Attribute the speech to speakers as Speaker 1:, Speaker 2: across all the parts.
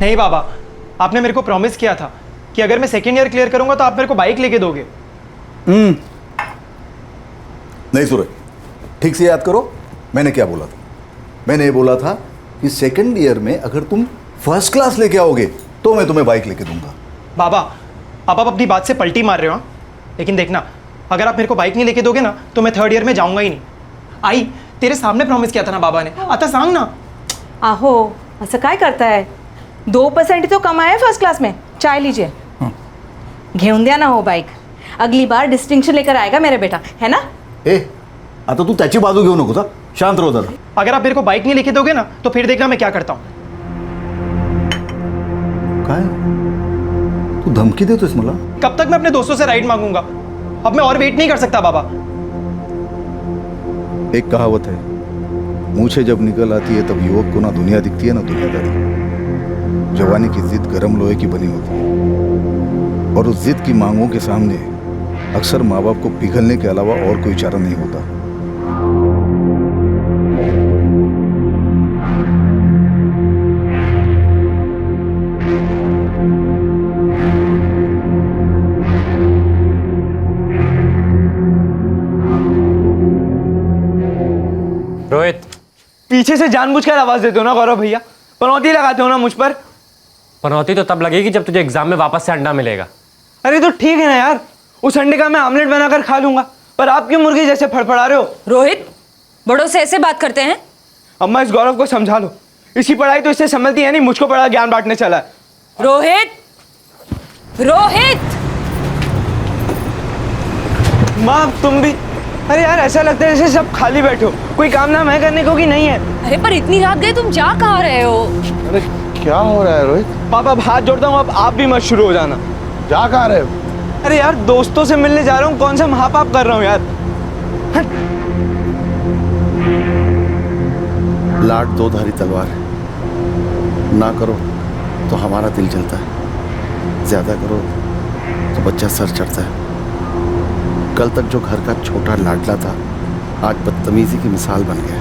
Speaker 1: नहीं बाबा, आपने मेरे को प्रॉमिस किया था कि अगर मैं सेकेंड ईयर क्लियर करूंगा तो आप मेरे को बाइक लेके दोगे।
Speaker 2: नहीं सूरज, ठीक से याद करो मैंने क्या बोला था। मैंने ये बोला था कि सेकेंड ईयर में अगर तुम फर्स्ट क्लास लेके आओगे तो मैं तुम्हें बाइक लेके दूंगा।
Speaker 1: बाबा, आप अपनी बात से पलटी मार रहे हो, लेकिन देखना अगर आप मेरे को बाइक नहीं लेके दोगे ना तो मैं थर्ड ईयर में जाऊंगा ही नहीं। आई, तेरे सामने प्रॉमिस किया था ना बाबा ने, आता सांग ना।
Speaker 3: आहो, असं काय करताय? 2% तो कमाए फर्स्ट क्लास में। चाय लीजिए। घेऊन द्या ना हो बाइक, अगली बार डिस्टिंक्शन लेकर आएगा मेरा बेटा, है ना?
Speaker 2: आता तू त्याची बाजू घेऊ नको, शांत रहो जरा।
Speaker 1: अगर आप मेरे को बाइक नहीं लेके दोगे ना तो फिर देखना मैं क्या करता हूँ।
Speaker 2: काय तू धमकी देतोस मला?
Speaker 1: कब तक मैं अपने दोस्तों से राइड मांगूंगा? अब मैं और वेट नहीं कर सकता बाबा।
Speaker 2: एक कहावत है, मूछें जब निकल आती है तब युवक को ना दुनिया दिखती है ना दुनियादारी। जवानी की जिद गर्म लोहे की बनी होती है और उस जिद की मांगों के सामने अक्सर माँ बाप को पिघलने के अलावा और कोई चारा नहीं होता।
Speaker 1: रोहित, पीछे से जानबूझकर आवाज देते हो ना गौरव भैया, पनौती लगाते हो ना मुझ पर।
Speaker 4: पनौती तो तब लगेगी जब तुझे एग्जाम में वापस से अंडा मिलेगा।
Speaker 1: अरे तो ठीक है ना यार, उस अंडे का मैं आमलेट बनाकर खा लूंगा, पर आप क्यों मुर्गी जैसे फड़फड़ा रहे हो?
Speaker 3: रोहित, बड़ों से ऐसे बात करते हैं?
Speaker 1: अम्मा, इस गौरव को समझा लो, इसकी पढ़ाई तो इससे संभलती है नहीं, मुझको बड़ा ज्ञान बांटने चला है।
Speaker 3: रोहित, रोहित!
Speaker 1: माँ तुम भी, अरे यार ऐसा लगता है जैसे सब खाली बैठे हो, कोई काम नाम है करने को कि नहीं है?
Speaker 3: अरे पर इतनी रात गई, तुम जा कहाँ रहे हो?
Speaker 5: अरे क्या हो रहा है रोहित?
Speaker 1: पापा अब हाथ जोड़ता हूँ, अब आप भी मत शुरू हो जाना।
Speaker 5: जा कहाँ रहे हो?
Speaker 1: अरे यार दोस्तों से मिलने जा रहा हूँ, कौन सा महापाप कर रहा हूँ यार।
Speaker 5: लाड दो धारी तलवार है, ना करो तो हमारा दिल जलता है, ज्यादा करो तो बच्चा सर चढ़ता है। कल तक जो घर का छोटा लाडला था आज बदतमीजी की मिसाल बन गया।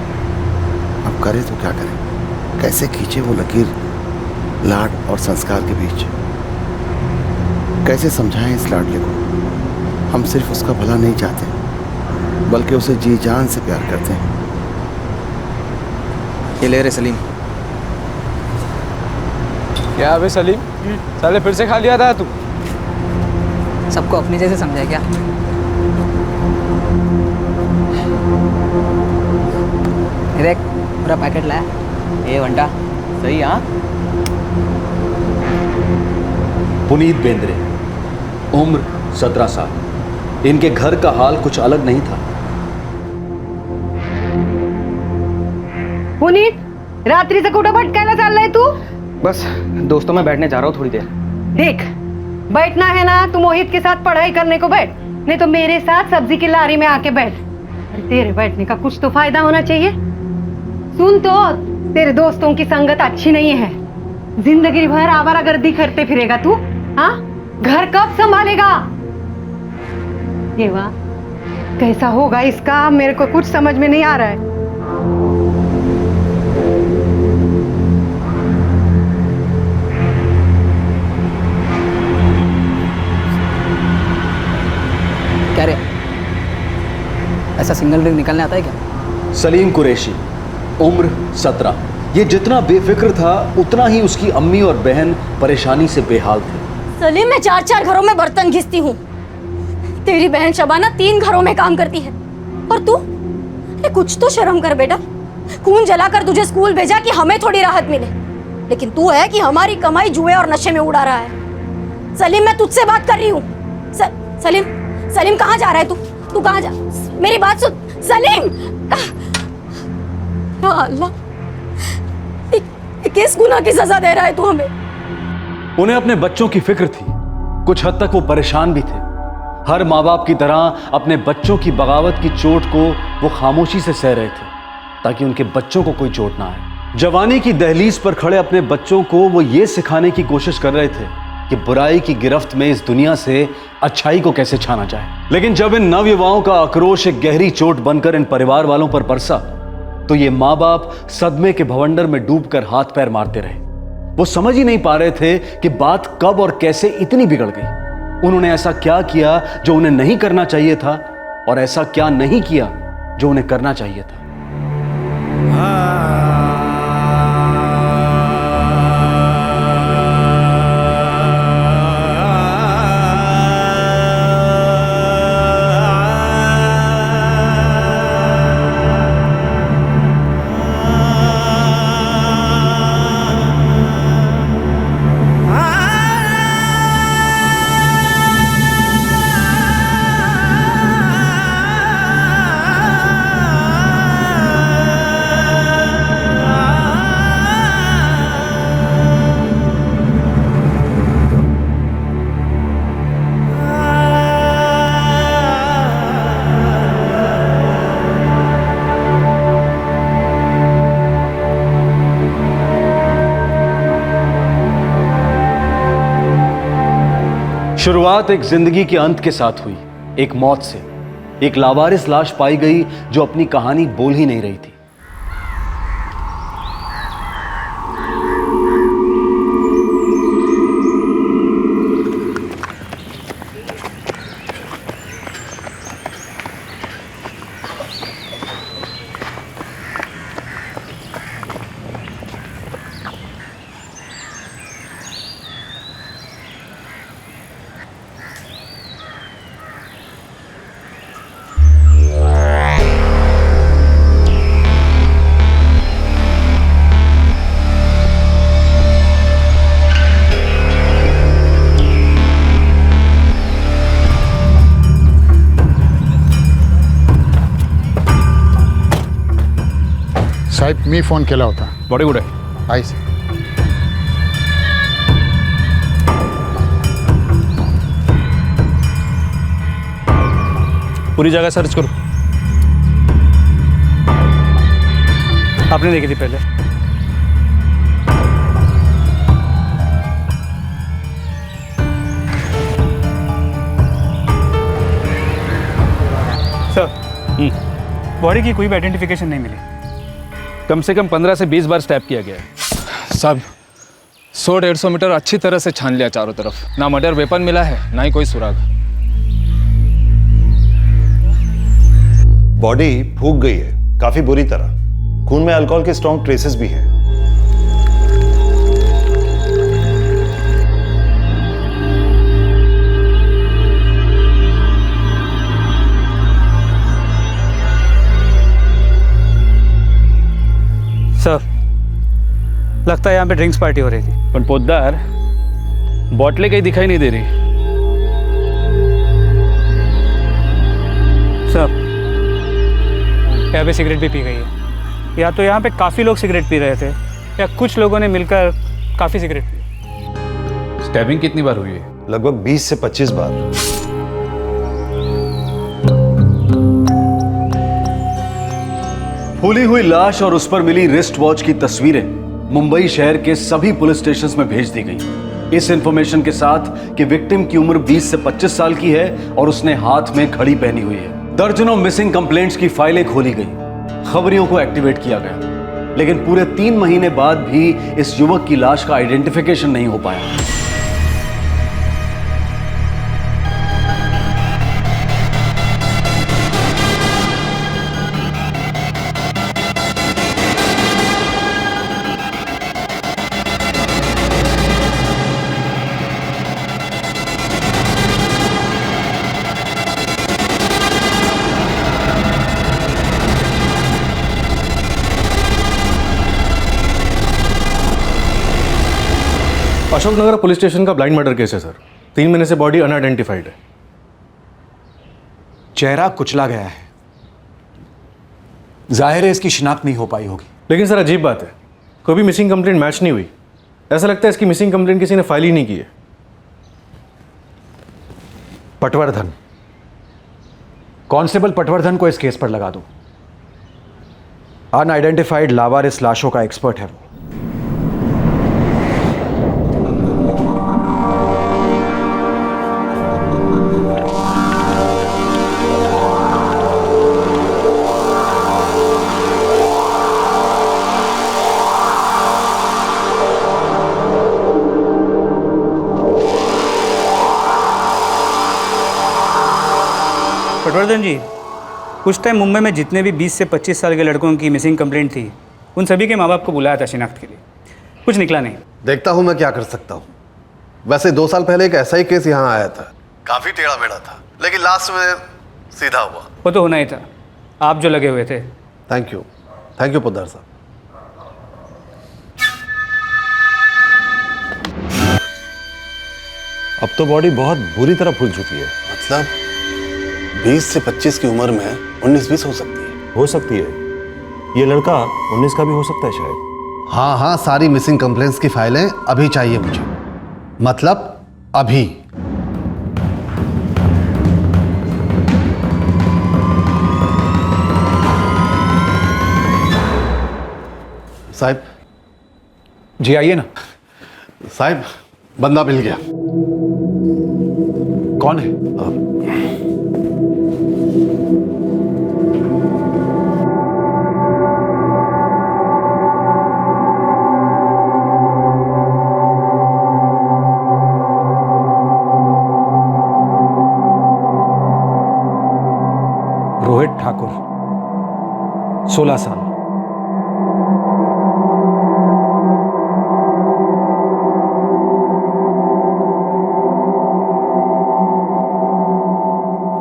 Speaker 5: अब करे तो क्या करे, कैसे खींचे वो लकीर लाड और संस्कार के बीच? कैसे समझाएं इस लाडले को? हम सिर्फ उसका भला नहीं चाहते बल्कि उसे जी जान से प्यार करते हैं।
Speaker 6: ये ले रे सलीम।
Speaker 1: क्या अबे सलीम, साले फिर से खा लिया था तू?
Speaker 6: सबको अपने जैसे समझाए क्या? ये देख, पूरा पैकेट लाया। ये वंटा सही? हाँ।
Speaker 7: पुनीत बेंद्रे, उम्र 17 साल। इनके घर का हाल कुछ अलग नहीं था।
Speaker 3: पुनीत, रात्रीचं कुठं भटकायला चाललाय तू?
Speaker 6: बस दोस्तों में बैठने जा रहा हूँ थोड़ी देर।
Speaker 3: देख, बैठना है ना तो मोहित के साथ पढ़ाई करने को बैठ, नहीं तो मेरे साथ सब्जी की लारी में आके बैठ। अरे तेरे बैठने का कुछ तो फायदा होना चाहिए। सुन तो, तेरे दोस्तों की संगत अच्छी नहीं है। जिंदगी भर आवारागर्दी करते फिरेगा तू। हाँ, घर कब संभालेगा? ये वाह, कैसा होगा इसका, मेरे को कुछ समझ में नहीं आ रहा है।
Speaker 6: क्या रे, ऐसा सिंगल ड्रिंक निकालने आता है क्या?
Speaker 7: सलीम कुरैशी, उम्र 17। ये जितना बेफिक्र था उतना ही उसकी अम्मी और बहन परेशानी से बेहाल थे।
Speaker 8: सलीम, मैं 4-4 घरों में बर्तन घिसती हूँ। तेरी बहन शबाना 3 घरों में काम करती है, और तू? अरे कुछ तो शर्म कर बेटा। खून जलाकर तुझे स्कूल भेजा कि हमें थोड़ी राहत मिले, लेकिन तू है कि हमारी कमाई जुए और नशे में उड़ा रहा है। सलीम, मैं तुझसे बात कर रही हूँ। सलीम, सलीम कहाँ जा रहा है तू? तू कहाँ जा? मेरी बात सुन सलीम। या अल्लाह, किस गुनाह की सजा दे रहा है तू हमें?
Speaker 7: उन्हें अपने बच्चों की फिक्र थी, कुछ हद तक वो परेशान भी थे। हर माँ बाप की तरह अपने बच्चों की बगावत की चोट को वो खामोशी से सह रहे थे ताकि उनके बच्चों को कोई चोट ना आए। जवानी की दहलीज पर खड़े अपने बच्चों को वो ये सिखाने की कोशिश कर रहे थे कि बुराई की गिरफ्त में इस दुनिया से अच्छाई को कैसे छाना जाए। लेकिन जब इन नवयुवाओं का आक्रोश एक गहरी चोट बनकर इन परिवार वालों पर बरसा तो ये माँ बाप सदमे के भवंडर में डूबकर हाथ पैर मारते रहे। वो समझ ही नहीं पा रहे थे कि बात कब और कैसे इतनी बिगड़ गई। उन्होंने ऐसा क्या किया जो उन्हें नहीं करना चाहिए था, और ऐसा क्या नहीं किया जो उन्हें करना चाहिए था। शुरुआत एक जिंदगी के अंत के साथ हुई, एक मौत से। एक लावारिस लाश पाई गई जो अपनी कहानी बोल ही नहीं रही थी।
Speaker 9: साहेब मी फोन केला होता.
Speaker 7: बॉडी कुठे आहे?
Speaker 9: आहे साहेब.
Speaker 7: पूरी जगह सर्च करो. आपने देखी थी पहले?
Speaker 10: सर, बॉडी की कोई भी आइडेंटिफिकेशन नहीं मिली.
Speaker 7: कम से कम 15 से 20 बार स्टैप किया गया है.
Speaker 10: साहब 100-150 मीटर अच्छी तरह से छान लिया चारों तरफ. ना मर्डर वेपन मिला है, ना ही कोई सुराग.
Speaker 11: बॉडी फूक गई है काफी बुरी तरह. खून में अल्कोहल के स्ट्रॉन्ग ट्रेसेस भी हैं.
Speaker 10: सर, लगता है यहाँ पे ड्रिंक्स पार्टी हो रही थी.
Speaker 7: पर पोद्दार, बॉटलें कहीं दिखाई नहीं दे रही.
Speaker 10: सर, यहाँ पे सिगरेट भी पी गई है. या तो यहाँ पे काफ़ी लोग सिगरेट पी रहे थे, या कुछ लोगों ने मिलकर काफ़ी सिगरेट पी.
Speaker 7: स्टैबिंग कितनी बार हुई है?
Speaker 11: लगभग 20 से 25 बार.
Speaker 7: फूली हुई लाश और उस पर मिली रिस्ट वॉच की तस्वीरें मुंबई शहर के सभी पुलिस स्टेशंस में भेज दी गई, इस इंफॉर्मेशन के साथ कि विक्टिम की उम्र 20 से 25 साल की है और उसने हाथ में घड़ी पहनी हुई है. दर्जनों मिसिंग कंप्लेंट्स की फाइलें खोली गई, खबरियों को एक्टिवेट किया गया, लेकिन पूरे 3 महीने बाद भी इस युवक की लाश का आइडेंटिफिकेशन नहीं हो पाया.
Speaker 12: अशोकनगर पुलिस स्टेशन का ब्लाइंड मर्डर केस है सर. 3 महीने से बॉडी अनआइडेंटिफाइड है.
Speaker 13: चेहरा कुचला गया है. जाहिर है इसकी शिनाख्त नहीं हो पाई होगी.
Speaker 12: लेकिन सर अजीब बात है, कोई भी मिसिंग कंप्लेंट मैच नहीं हुई. ऐसा लगता है इसकी मिसिंग कंप्लेंट किसी ने फाइल ही नहीं की है.
Speaker 13: पटवर्धन, कांस्टेबल पटवर्धन को इस केस पर लगा दो. अनआइडेंटिफाइड लावारिस लाशों का एक्सपर्ट है वो.
Speaker 10: पटवर्धन जी, कुछ टाइम मुंबई में जितने भी 20 से 25 साल के लड़कों की मिसिंग कंप्लेंट थी, उन सभी के माँ बाप को बुलाया था शिनाख्त के लिए। कुछ निकला नहीं।
Speaker 5: देखता हूँ मैं क्या कर सकता हूँ। वैसे 2 साल पहले एक ऐसा ही केस यहाँ आया था, काफी टेढ़ा मेढ़ा था, लेकिन लास्ट में सीधा हुआ।
Speaker 10: वो तो होना ही था, आप जो लगे हुए थे।
Speaker 5: थैंक यू पोद्दार साहब।
Speaker 11: अब तो बॉडी बहुत बुरी तरह फूल चुकी है।
Speaker 5: मतलब 20 से 25 की उम्र में 19-20 हो सकती है।
Speaker 11: हो सकती है। ये लड़का 19 का भी हो सकता है शायद।
Speaker 5: हाँ, सारी मिसिंग कंप्लेंट्स की फाइलें अभी चाहिए मुझे, मतलब अभी। साहब
Speaker 13: जी आइए ना।
Speaker 5: साहब, बंदा मिल गया।
Speaker 13: कौन है? रोहित ठाकुर, 16 साल।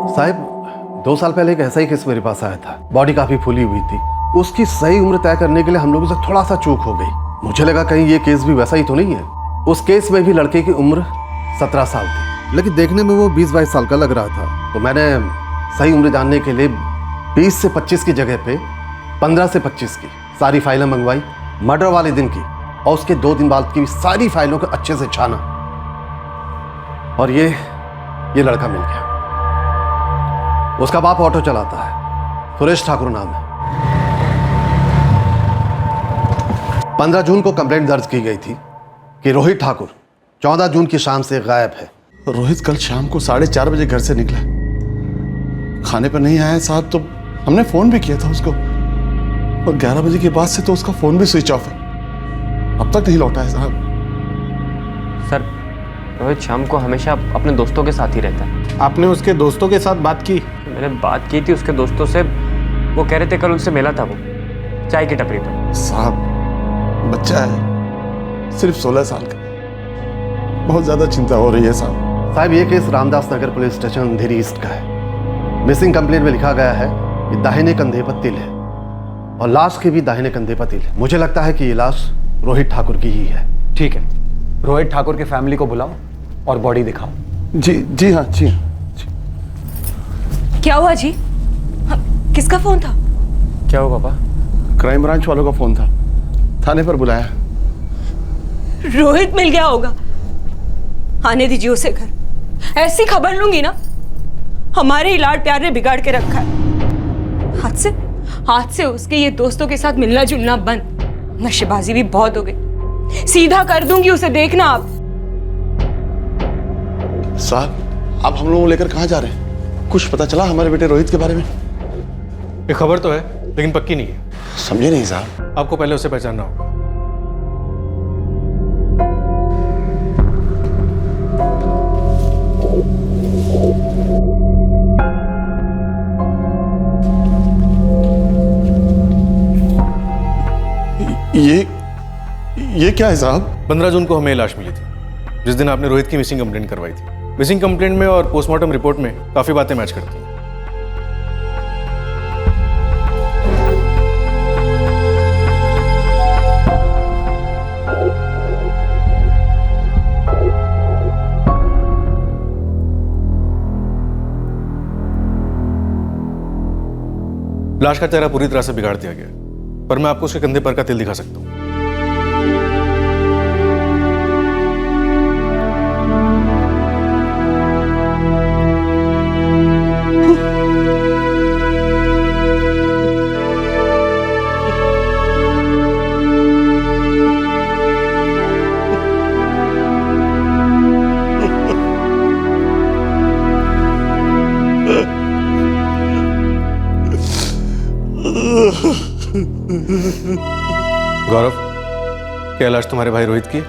Speaker 5: साहब, 2 साल पहले एक ऐसा ही केस मेरे पास आया था। बॉडी काफी फूली हुई थी। उसकी सही उम्र तय करने के लिए हम लोगों से थोड़ा सा चूक हो गई। मुझे लगा कहीं ये केस भी वैसा ही तो नहीं है। उस केस में भी लड़के की उम्र 17 साल थी, लेकिन देखने में वो 20-22 साल का लग रहा था। तो मैंने सही उम्र जानने के लिए 20 से 25 की जगह पे 15 से 25 की सारी फाइलें मंगवाई, मर्डर वाले दिन की, और उसके 2 दिन बाद की भी सारी फाइलों को अच्छे से छाना, और ये लड़का मिल गया। उसका बाप ऑटो चलाता है, सुरेश ठाकुर नाम है। 15 जून को कंप्लेंट दर्ज की गई थी कि रोहित ठाकुर 14 जून की शाम से गायब है।
Speaker 9: रोहित कल शाम को 4:30 बजे घर से निकला, खाने पर नहीं आया साहब। तो हमने फोन भी किया था उसको, और 11 बजे के बाद से तो उसका फोन भी स्विच ऑफ है। अब तक नहीं लौटा है साहब।
Speaker 4: सर, रोहित शाम को हमेशा अपने दोस्तों के साथ ही रहता है।
Speaker 9: आपने उसके दोस्तों के साथ बात की?
Speaker 4: मैंने बात की थी उसके दोस्तों से, वो कह रहे थे कल उनसे मिला था वो चाय की टपरी पर।
Speaker 9: साहब, बच्चा है, सिर्फ 16 साल का, बहुत ज्यादा चिंता हो रही है साहब।
Speaker 5: ये केस रामदास नगर पुलिस स्टेशन अंधेरी ईस्ट का है। मिसिंग कंप्लेंट में लिखा गया है कि दाहिने कंधे पर तिल है, और लाश के भी दाहिने कंधे पर तिल है। मुझे लगता है कि ये लाश रोहित ठाकुर की ही है।
Speaker 13: ठीक है, रोहित ठाकुर की फैमिली को बुलाओ और बॉडी दिखाओ।
Speaker 9: जी हाँ।
Speaker 8: क्या हुआ जी? किसका फोन था?
Speaker 4: क्या हुआ पापा?
Speaker 9: क्राइम ब्रांच वालों का फोन था, थाने पर बुलाया।
Speaker 8: रोहित मिल गया होगा। आने दीजिए उसे घर। ऐसी खबर लूंगी ना, हमारे ही लाड प्यार ने बिगाड़ के रखा है। हाथ से उसके ये दोस्तों के साथ मिलना जुलना बंद। नशेबाजी भी बहुत हो गई। सीधा कर दूंगी उसे, देखना आप।
Speaker 9: साहब, आप हम लोगों को लेकर कहाँ जा रहे हैं? कुछ पता चला हमारे बेटे रोहित के बारे में?
Speaker 12: ये खबर तो है, लेकिन पक्की नहीं है।
Speaker 9: समझे नहीं साहब।
Speaker 12: आपको पहले उसे पहचानना होगा।
Speaker 9: ये क्या है साहब?
Speaker 12: 15 जून को हमें लाश मिली थी, जिस दिन आपने रोहित की मिसिंग कंप्लेंट करवाई थी। मिसिंग कंप्लेंट में और पोस्टमार्टम रिपोर्ट में काफी बातें मैच करती हैं। लाश का चेहरा पूरी तरह से बिगाड़ दिया गया, पर मैं आपको उसके कंधे पर का तिल दिखा सकता हूं। गौरव, क्या लाश तुम्हारे भाई रोहित की?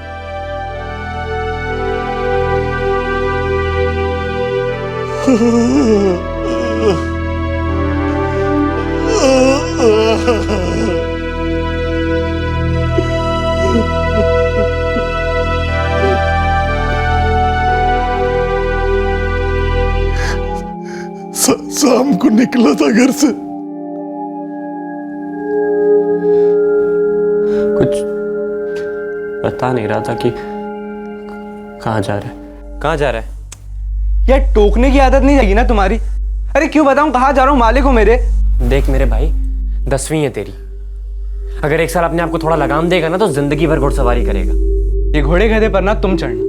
Speaker 9: शाम को निकला था घर से।
Speaker 4: कुछ बता नहीं रहा था कि कहाँ जा रहा है।
Speaker 13: कहाँ जा रहा है? यार टोकने की आदत नहीं जाएगी ना तुम्हारी। अरे क्यों बताऊं कहाँ जा रहा हूँ, मालिक हो मेरे।
Speaker 4: देख मेरे भाई, 10वीं है तेरी। अगर एक साल अपने आप को थोड़ा लगाम देगा ना तो जिंदगी भर घुड़सवारी करेगा।
Speaker 13: ये घोड़े गधे पर ना तुम चढ़ना,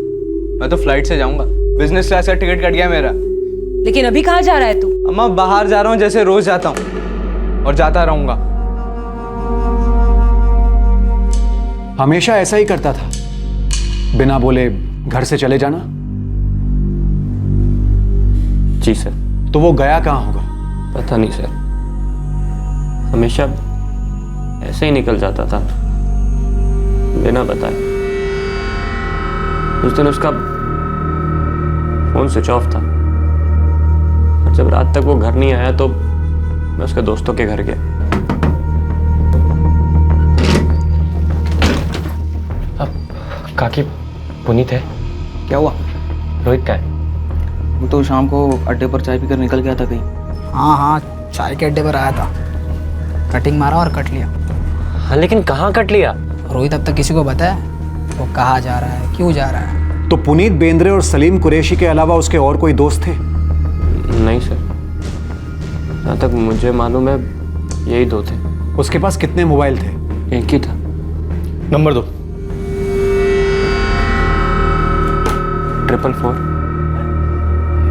Speaker 13: मैं तो फ्लाइट से जाऊंगा। बिजनेस क्लास का टिकट कट गया मेरा।
Speaker 14: लेकिन अभी कहाँ जा रहा है तू?
Speaker 13: अम्मा बाहर जा रहा हूँ, जैसे रोज जाता हूँ और जाता रहूंगा।
Speaker 15: हमेशा ऐसा ही करता था, बिना बोले घर से चले जाना।
Speaker 4: जी सर।
Speaker 15: तो वो गया कहाँ होगा?
Speaker 4: पता नहीं सर, हमेशा ऐसे ही निकल जाता था बिना बताए। उस दिन उसका फोन स्विच ऑफ था और जब रात तक वो घर नहीं आया तो मैं उसके दोस्तों के घर गया। अब काकी पुनीत है?
Speaker 6: क्या हुआ?
Speaker 4: रोहित का है?
Speaker 6: वो तो शाम को अड्डे पर चाय पीकर निकल गया था कहीं।
Speaker 16: हाँ हाँ, चाय के अड्डे पर आया था, कटिंग मारा और कट लिया।
Speaker 4: हाँ लेकिन कहाँ कट लिया?
Speaker 16: रोहित अब तक किसी को बताया वो कहाँ जा रहा है, क्यों जा रहा है?
Speaker 15: तो पुनीत बेंद्रे और सलीम कुरैशी के अलावा उसके और कोई दोस्त थे?
Speaker 4: नहीं सर, जहाँ तक मुझे मालूम है यही दो थे।
Speaker 15: उसके पास कितने मोबाइल थे?
Speaker 4: एक ही था।
Speaker 12: नंबर दो।
Speaker 4: 444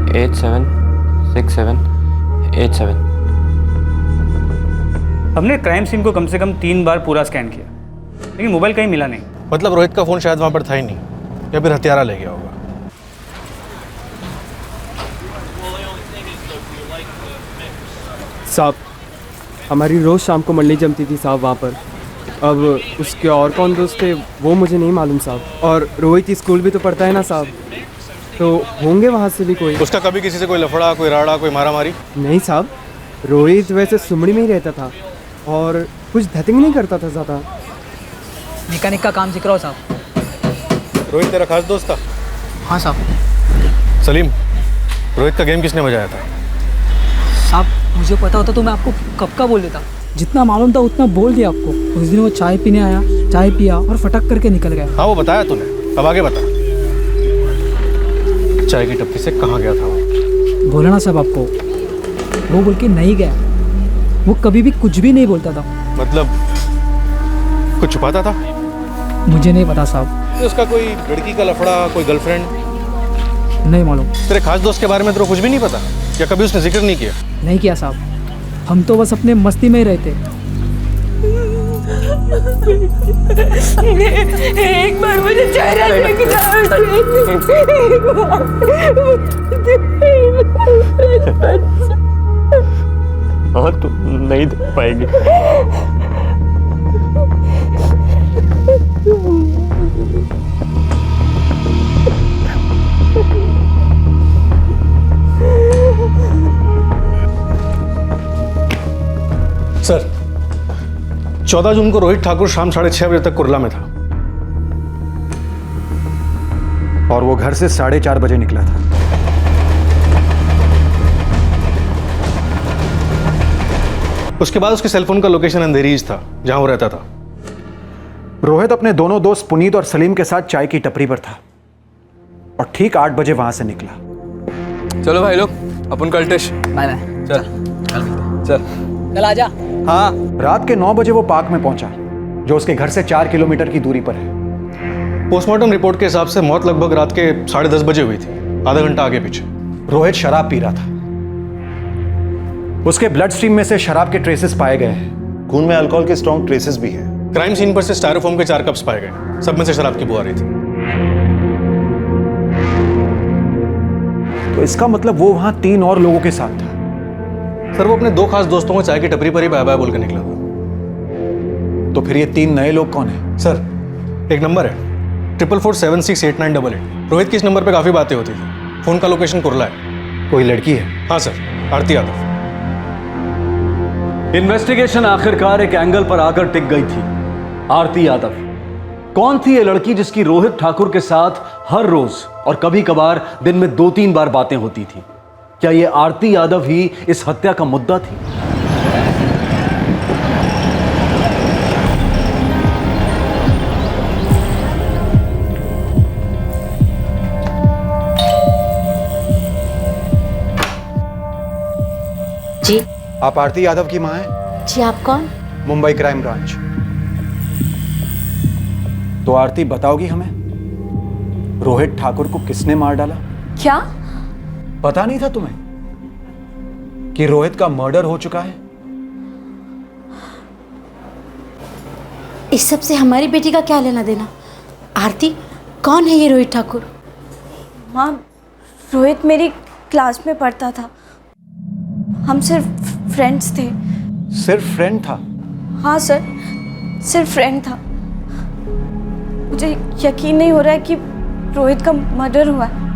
Speaker 4: 876787।
Speaker 10: हमने क्राइम सीन को कम से कम 3 बार पूरा स्कैन किया, लेकिन मोबाइल कहीं मिला नहीं।
Speaker 12: मतलब रोहित का फोन शायद वहां पर था ही नहीं, या फिर हत्यारा ले गया होगा।
Speaker 17: साहब, हमारी रोज़ शाम को मंडली जमती थी साहब वहाँ पर। अब उसके और कौन दोस्त थे वो मुझे नहीं मालूम साहब। और रोहित स्कूल भी तो पढ़ता है ना साहब, तो होंगे वहाँ से भी कोई।
Speaker 12: उसका कभी किसी से कोई लफड़ा, कोई राड़ा, कोई मारामारी?
Speaker 17: नहीं साहब, रोहित वैसे सुमड़ी में ही रहता था और कुछ धतिंग नहीं करता था ज़्यादा।
Speaker 16: मैकेनिक का काम सीख रहा हो साहब।
Speaker 12: रोहित तेरा खास दोस्त था?
Speaker 16: हाँ साहब।
Speaker 12: सलीम, रोहित का गेम किसने बजाया था?
Speaker 16: साहब मुझे पता होता तो मैं आपको कब का बोल देता। जितना मालूम था उतना बोल दिया आपको। उस दिन वो चाय पीने आया, चाय पिया और फटक करके निकल गया।
Speaker 12: हाँ वो बताया तूने, अब आगे बता। चाय की टप्पी से कहाँ गया था वो?
Speaker 16: बोला ना साहब आपको, वो बोल के नहीं गया। वो कभी भी कुछ भी नहीं बोलता था।
Speaker 12: मतलब कुछ छुपाता था?
Speaker 16: मुझे नहीं पता साहब।
Speaker 12: उसका कोई लड़की का लफड़ा, कोई गर्लफ्रेंड?
Speaker 16: नहीं मालूम।
Speaker 12: तेरे खास दोस्त के बारे में तेरे को कुछ भी नहीं पता, या कभी उसने जिक्र नहीं किया?
Speaker 16: नहीं किया साहब, हम तो बस अपने मस्ती में ही रहते।
Speaker 14: एक बार मुझे चेहरा
Speaker 4: और तू नहीं देख पाएगी।
Speaker 12: सर, 14 जून को रोहित ठाकुर शाम 6:30 बजे तक कुरला में था
Speaker 15: और वो घर से 4:30 बजे निकला था।
Speaker 12: उसके बाद उसके सेलफोन का लोकेशन अंधेरीज था जहां वो रहता था।
Speaker 15: रोहित अपने दोनों दोस्त पुनीत और सलीम के साथ चाय की टपरी पर था और ठीक 8 बजे वहां से निकला।
Speaker 13: चलो भाई लोग, अपन कल टेस्ट।
Speaker 16: Bye bye.
Speaker 13: चल
Speaker 16: कल आजा।
Speaker 15: हाँ, रात के 9 बजे वो पार्क में पहुंचा, जो उसके घर से 4 किलोमीटर की दूरी पर है।
Speaker 12: पोस्टमार्टम रिपोर्ट के हिसाब से मौत लगभग रात के 10:30 बजे हुई थी, आधा घंटा आगे पीछे।
Speaker 15: रोहित शराब पी रहा था। उसके ब्लड स्ट्रीम में से शराब के ट्रेसेस पाए गए हैं।
Speaker 11: खून में अल्कोहल के स्ट्रॉन्ग ट्रेसेस भी हैं।
Speaker 12: क्राइम सीन पर से स्टायरोफोम के 4 कप्स पाए गए, सब में से शराब की बू आ रही थी।
Speaker 15: तो इसका मतलब वो वहां 3 और लोगों के साथ था।
Speaker 12: सर वो अपने 2 खास दोस्तों को चाय की टपरी पर ही बाय बाय बोल के निकला था।
Speaker 15: तो फिर ये 3 नए लोग कौन है?
Speaker 12: सर एक नंबर है 44468988। रोहित की इस नंबर पे काफी बातें होती थी। फोन का लोकेशन कुरला है।
Speaker 15: कोई लड़की है?
Speaker 12: हाँ सर, आरती यादव।
Speaker 7: इन्वेस्टिगेशन आखिरकार एक एंगल पर आकर टिक गई थी। आरती यादव कौन थी ये लड़की जिसकी रोहित ठाकुर के साथ हर रोज और कभी कभार दिन में 2-3 बार बातें होती थी? क्या ये आरती यादव ही इस हत्या का मुद्दा थी?
Speaker 8: जी
Speaker 15: आप आरती यादव की मां हैं?
Speaker 8: जी आप कौन?
Speaker 15: Mumbai crime branch. तो आरती बताओगी हमें रोहित ठाकुर को किसने मार डाला?
Speaker 8: क्या?
Speaker 15: पता नहीं था तुम्हें कि रोहित का मर्डर हो चुका है?
Speaker 8: इस सब से हमारी बेटी का क्या लेना देना? आरती, कौन है ये रोहित ठाकुर?
Speaker 18: माँ, रोहित मेरी क्लास में पढ़ता था। हम सिर्फ फ्रेंड्स थे।
Speaker 15: सिर्फ फ्रेंड था?
Speaker 18: हाँ सर, सिर्फ फ्रेंड था। मुझे यकीन नहीं हो रहा है कि रोहित का मर्डर हुआ है।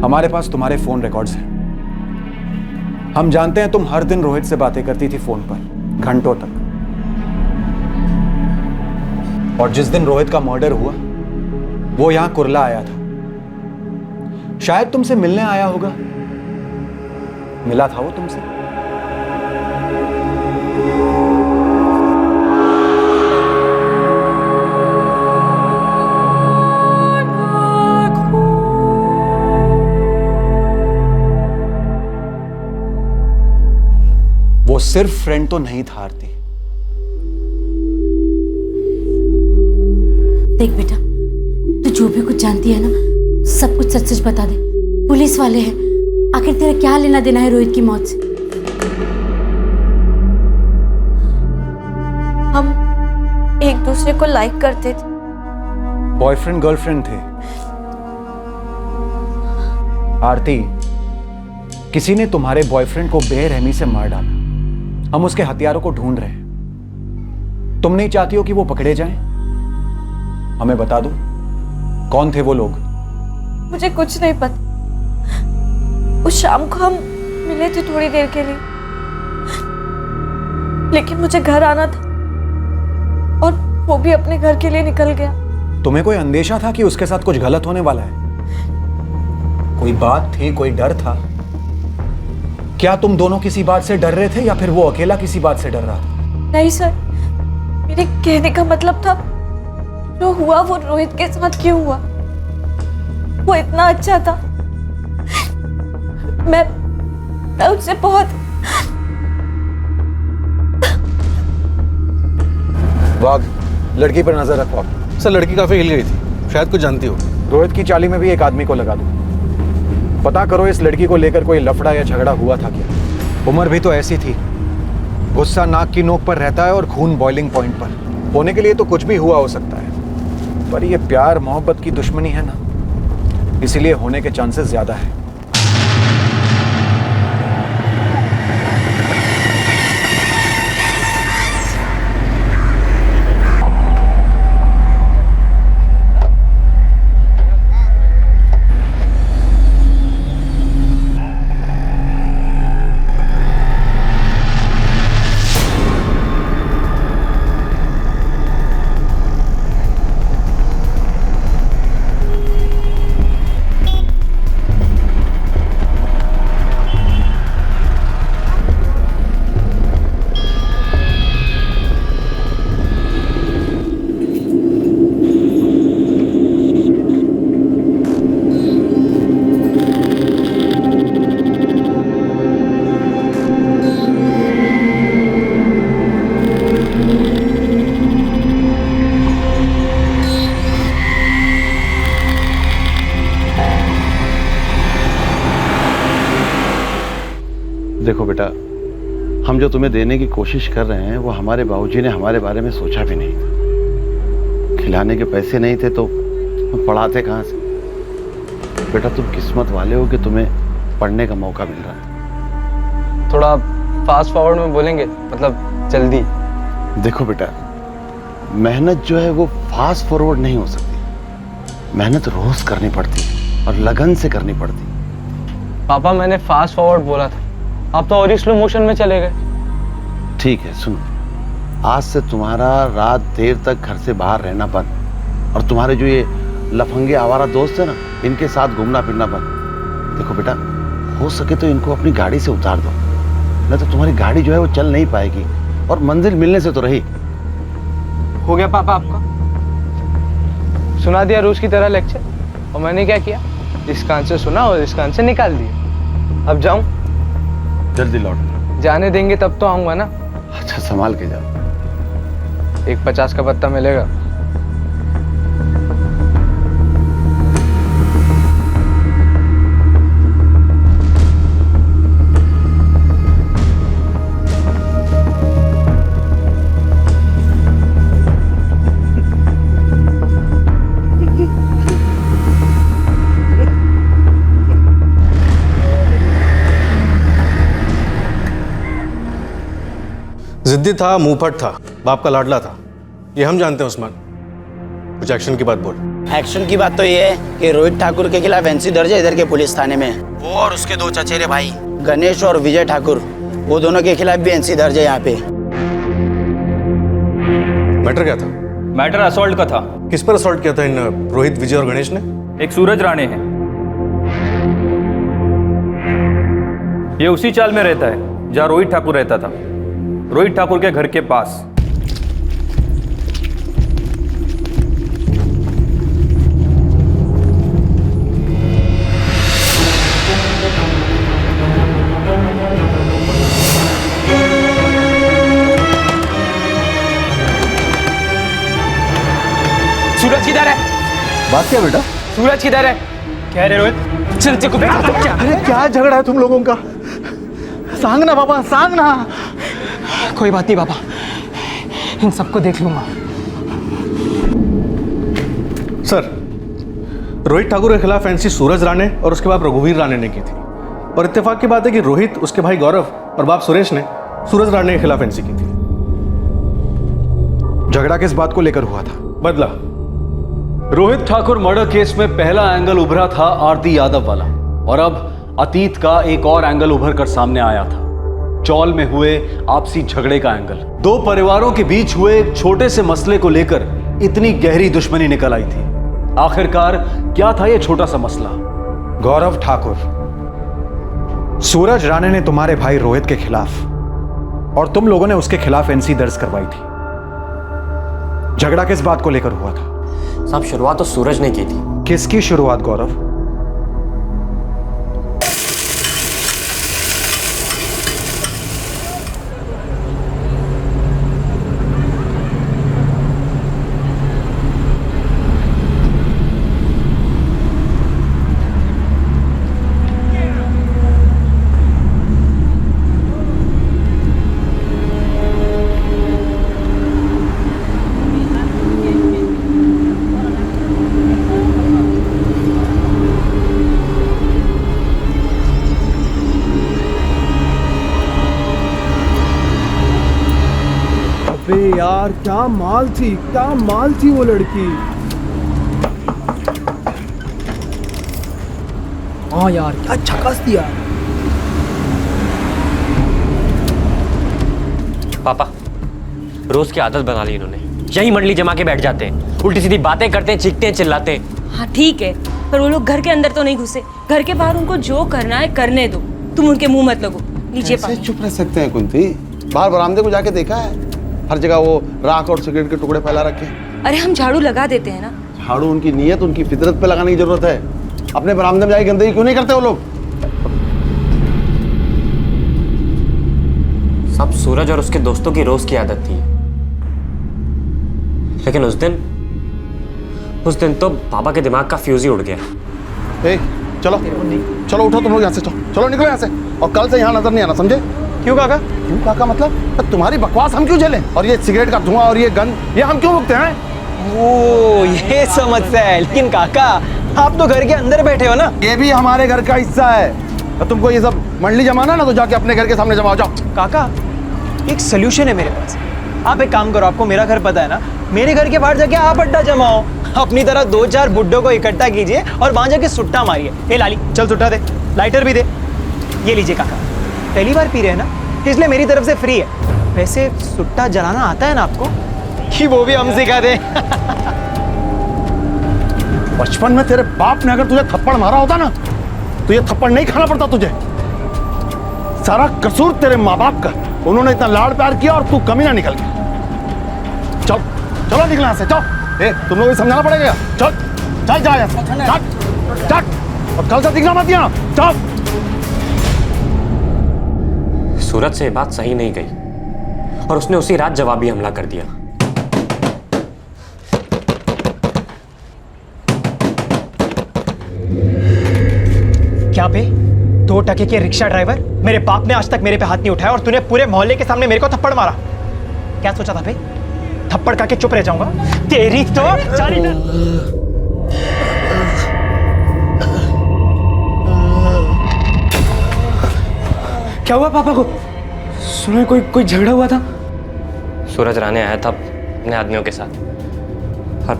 Speaker 15: हमारे पास तुम्हारे फोन रिकॉर्ड्स हैं। हम जानते हैं तुम हर दिन रोहित से बातें करती थी फोन पर, घंटों तक। और जिस दिन रोहित का मर्डर हुआ वो यहां कुर्ला आया था। शायद तुमसे मिलने आया होगा। मिला था वो तुमसे? वो सिर्फ फ्रेंड तो नहीं था आरती।
Speaker 8: देख बेटा, तू जो भी कुछ जानती है ना, सब कुछ सच सच बता दे। पुलिस वाले हैं, आखिर तेरा क्या लेना देना है रोहित की मौत से?
Speaker 18: हम एक दूसरे को लाइक करते थे।
Speaker 15: बॉयफ्रेंड गर्लफ्रेंड थे। आरती, किसी ने तुम्हारे बॉयफ्रेंड को बेरहमी से मार डाला। हम उसके हथियारों को ढूंढ रहे हैं। तुम नहीं चाहती हो कि वो पकड़े जाएं? हमें बता दो, कौन थे वो लोग?
Speaker 18: मुझे कुछ नहीं पता। उस शाम को हम मिले थे थोड़ी देर के लिए, लेकिन मुझे घर आना था और वो भी अपने घर के लिए निकल गया।
Speaker 15: तुम्हें कोई अंदेशा था कि उसके साथ कुछ गलत होने वाला है? कोई बात थी, कोई डर था? क्या तुम दोनों किसी बात से डर रहे थे या फिर वो अकेला किसी बात से डर रहा था?
Speaker 18: नहीं सर, मेरे कहने का मतलब था जो हुआ वो रोहित के साथ क्यों हुआ। वो इतना अच्छा था। मैं उससे बहुत।
Speaker 15: वाघ, लड़की पर नजर रखो आप।
Speaker 12: सर, लड़की काफी हिल गई थी, शायद कुछ जानती हो।
Speaker 15: रोहित की चाली में भी एक आदमी को लगा दो। पता करो इस लड़की को लेकर कोई लफड़ा या झगड़ा हुआ था क्या? उम्र भी तो ऐसी थी। गुस्सा नाक की नोक पर रहता है और खून बॉइलिंग पॉइंट पर। होने के लिए तो कुछ भी हुआ हो सकता है, पर ये प्यार मोहब्बत की दुश्मनी है ना, इसीलिए होने के चांसेस ज्यादा है।
Speaker 5: देखो बेटा, हम जो तुम्हें देने की कोशिश कर रहे हैं वो हमारे बाबूजी ने हमारे बारे में सोचा भी नहीं था। खिलाने के पैसे नहीं थे तो पढ़ाते कहाँ से? बेटा, तुम किस्मत वाले हो कि तुम्हें पढ़ने का मौका मिल रहा है।
Speaker 13: थोड़ा फास्ट फॉरवर्ड में बोलेंगे, मतलब जल्दी।
Speaker 5: देखो बेटा, मेहनत जो है वो फास्ट फॉरवर्ड नहीं हो सकती। मेहनत रोज करनी पड़ती है और लगन से करनी पड़ती है।
Speaker 13: पापा, मैंने फास्ट फॉरवर्ड बोला था, आप तो और ही स्लो मोशन में चले गए।
Speaker 5: ठीक है, सुन, आज से तुम्हारा रात देर तक घर से बाहर रहना बंद, और तुम्हारे जो ये लफंगे आवारा दोस्त है ना, इनके साथ घूमना फिरना बंद। देखो बेटा, हो सके तो इनको अपनी गाड़ी से उतार दो, नहीं तो तुम्हारी गाड़ी जो है वो चल नहीं पाएगी, और मंजिल मिलने से तो रही।
Speaker 13: हो गया पापा आपका? सुना दिया रोज की तरह लेक्चर, और मैंने क्या किया, इस कान से सुना और इस कान से निकाल दिया। अब जाऊं?
Speaker 5: जल्दी लौट।
Speaker 13: जाने देंगे तब तो आऊंगा ना।
Speaker 5: अच्छा, संभाल के जाओ।
Speaker 13: एक 50 का पत्ता मिलेगा।
Speaker 12: जिद्दी था, मुंहफट था, बाप का लाडला था, ये हम जानते हैं उस्मान। कुछ एक्शन की बात बोल।
Speaker 6: एक्शन की बात तो ये है कि रोहित ठाकुर के खिलाफ एनसी दर्ज है इधर के पुलिस थाने में। वो और उसके दो चचेरे भाई गणेश और विजय ठाकुर, वो दोनों के खिलाफ भी एनसी दर्ज है यहाँ पे।
Speaker 12: मैटर क्या था?
Speaker 7: मैटर असॉल्ट का था।
Speaker 12: किस पर असॉल्ट किया था इन रोहित, विजय और गणेश ने?
Speaker 7: एक सूरज राणे है, ये उसी चाल में रहता है जहाँ रोहित ठाकुर रहता था, रोहित ठाकुर के घर के पास।
Speaker 13: सूरज किधर है?
Speaker 15: बात क्या बेटा?
Speaker 13: सूरज किधर है?
Speaker 1: क्या रे रोहित?
Speaker 13: चल को
Speaker 15: अरे क्या झगड़ा है तुम लोगों का? सांग ना बाबा, सांग ना।
Speaker 1: कोई बात नहीं बाबा, इन सबको देख लूंगा।
Speaker 12: सर, रोहित ठाकुर के खिलाफ एनसी सूरज राणे और उसके बाप रघुवीर राणे ने की थी, और इत्तेफाक की बात है कि रोहित, उसके भाई गौरव और बाप सुरेश ने सूरज राणे के खिलाफ एनसी की थी।
Speaker 15: झगड़ा किस बात को लेकर हुआ था?
Speaker 12: बदला।
Speaker 7: रोहित ठाकुर मर्डर केस में पहला एंगल उभरा था आरती यादव वाला, और अब अतीत का एक और एंगल उभर कर सामने आया था, चौल में हुए आपसी झगड़े का एंगल। दो परिवारों के बीच हुए एक छोटे से मसले को लेकर इतनी गहरी दुश्मनी निकल आई थी। आखिरकार क्या था यह छोटा सा मसला?
Speaker 15: गौरव ठाकुर, सूरज राणे ने तुम्हारे भाई रोहित के खिलाफ और तुम लोगों ने उसके खिलाफ एनसी दर्ज करवाई थी। झगड़ा किस बात को लेकर हुआ था?
Speaker 4: साहब, शुरुआत तो सूरज ने की थी।
Speaker 15: किसकी शुरुआत गौरव?
Speaker 17: अबे यार क्या माल थी वो लड़की।
Speaker 16: हाँ यार क्या झकास दिया।
Speaker 4: पापा, रोज की आदत बना ली इन्होंने, यही मंडली जमा के बैठ जाते हैं, उल्टी सीधी बातें करते हैं, चीखते हैं, चिल्लाते हैं।
Speaker 14: हाँ ठीक है, पर वो लोग घर के अंदर तो नहीं घुसे, घर के बाहर उनको जो करना है करने दो, तुम उनके मुंह मत लगो। लीजिए
Speaker 5: ऐसे चुप रह सकते हैं कुंती? बाहर बरामदे को जाके देखा है, हर जगह वो राख और सिगरेट के टुकड़े फैला रखे हैं।
Speaker 14: अरे हम झाड़ू लगा देते हैं ना।
Speaker 5: झाड़ू उनकी नीयत, उनकी फितरत पे लगाने की जरूरत है। अपने बरामदे में जाके गंदगी क्यों नहीं करते वो लोग?
Speaker 4: सब सूरज और उसके दोस्तों की रोज की आदत थी, लेकिन उस दिन तो पापा के दिमाग का फ्यूज ही उड़ गया।
Speaker 5: चलो चलो उठो तुम लोग यहाँ से, चलो निकलो यहाँ से, और कल से यहाँ नजर नहीं आना, समझे?
Speaker 1: क्यों काका?
Speaker 5: क्यों काका मतलब? तुम्हारी बकवास हम क्यों झेलें? और ये सिगरेट का धुआं और ये गंद, ये हम क्यों भुगते हैं?
Speaker 1: ओ, ये समस्या है। लेकिन काका, आप तो घर के अंदर बैठे हो ना।
Speaker 5: ये भी हमारे घर का हिस्सा है। और तुमको ये सब मंडली जमाना ना, तो जाके अपने घर के सामने जमाओ, जाओ।
Speaker 1: काका, एक सोल्यूशन है मेरे पास। आप एक काम करो, आपको मेरा घर पता है ना, मेरे घर के बाहर जाके आप अड्डा जमाओ, अपनी तरह 2-4 बुड्ढों को इकट्ठा कीजिए और वहां जाके सुट्टा मारिए। ए लाली, चल सुट्टा दे, लाइटर भी दे। ये लीजिए काका, पहली बार पी रहे हैं ना, इसलिए मेरी तरफ से फ्री है। वैसे सुट्टा जलाना आता है ना आपको कि वो भी हम सिखा दे?
Speaker 9: बचपन में तेरे बाप ने अगर तुझे थप्पड़ मारा होता ना तो ये थप्पड़ नहीं खाना पड़ता तुझे। सारा कसूर तेरे माँ बाप का, उन्होंने इतना लाड़ प्यार किया और तू कमी ना निकल गया। चल चलो निकल यहाँ से, चल। तुम लोग समझाना पड़ेगा। चल चल जा यहाँ से, चल चल, और कल से दिखना मत यहाँ, चल।
Speaker 4: सूरज से ये बात सही नहीं गई और उसने उसी रात जवाबी हमला कर दिया।
Speaker 1: क्या पे 2 टके के रिक्शा ड्राइवर? मेरे बाप ने आज तक मेरे पे हाथ नहीं उठाया और तूने पूरे मोहल्ले के सामने मेरे को थप्पड़ मारा। क्या सोचा था भाई? थप्पड़ खा के चुप रह जाऊंगा? तेरी तो
Speaker 13: क्या हुआ पापा को? सुना कोई झगड़ा हुआ था?
Speaker 4: सूरज राणे आया था अपने आदमियों के साथ और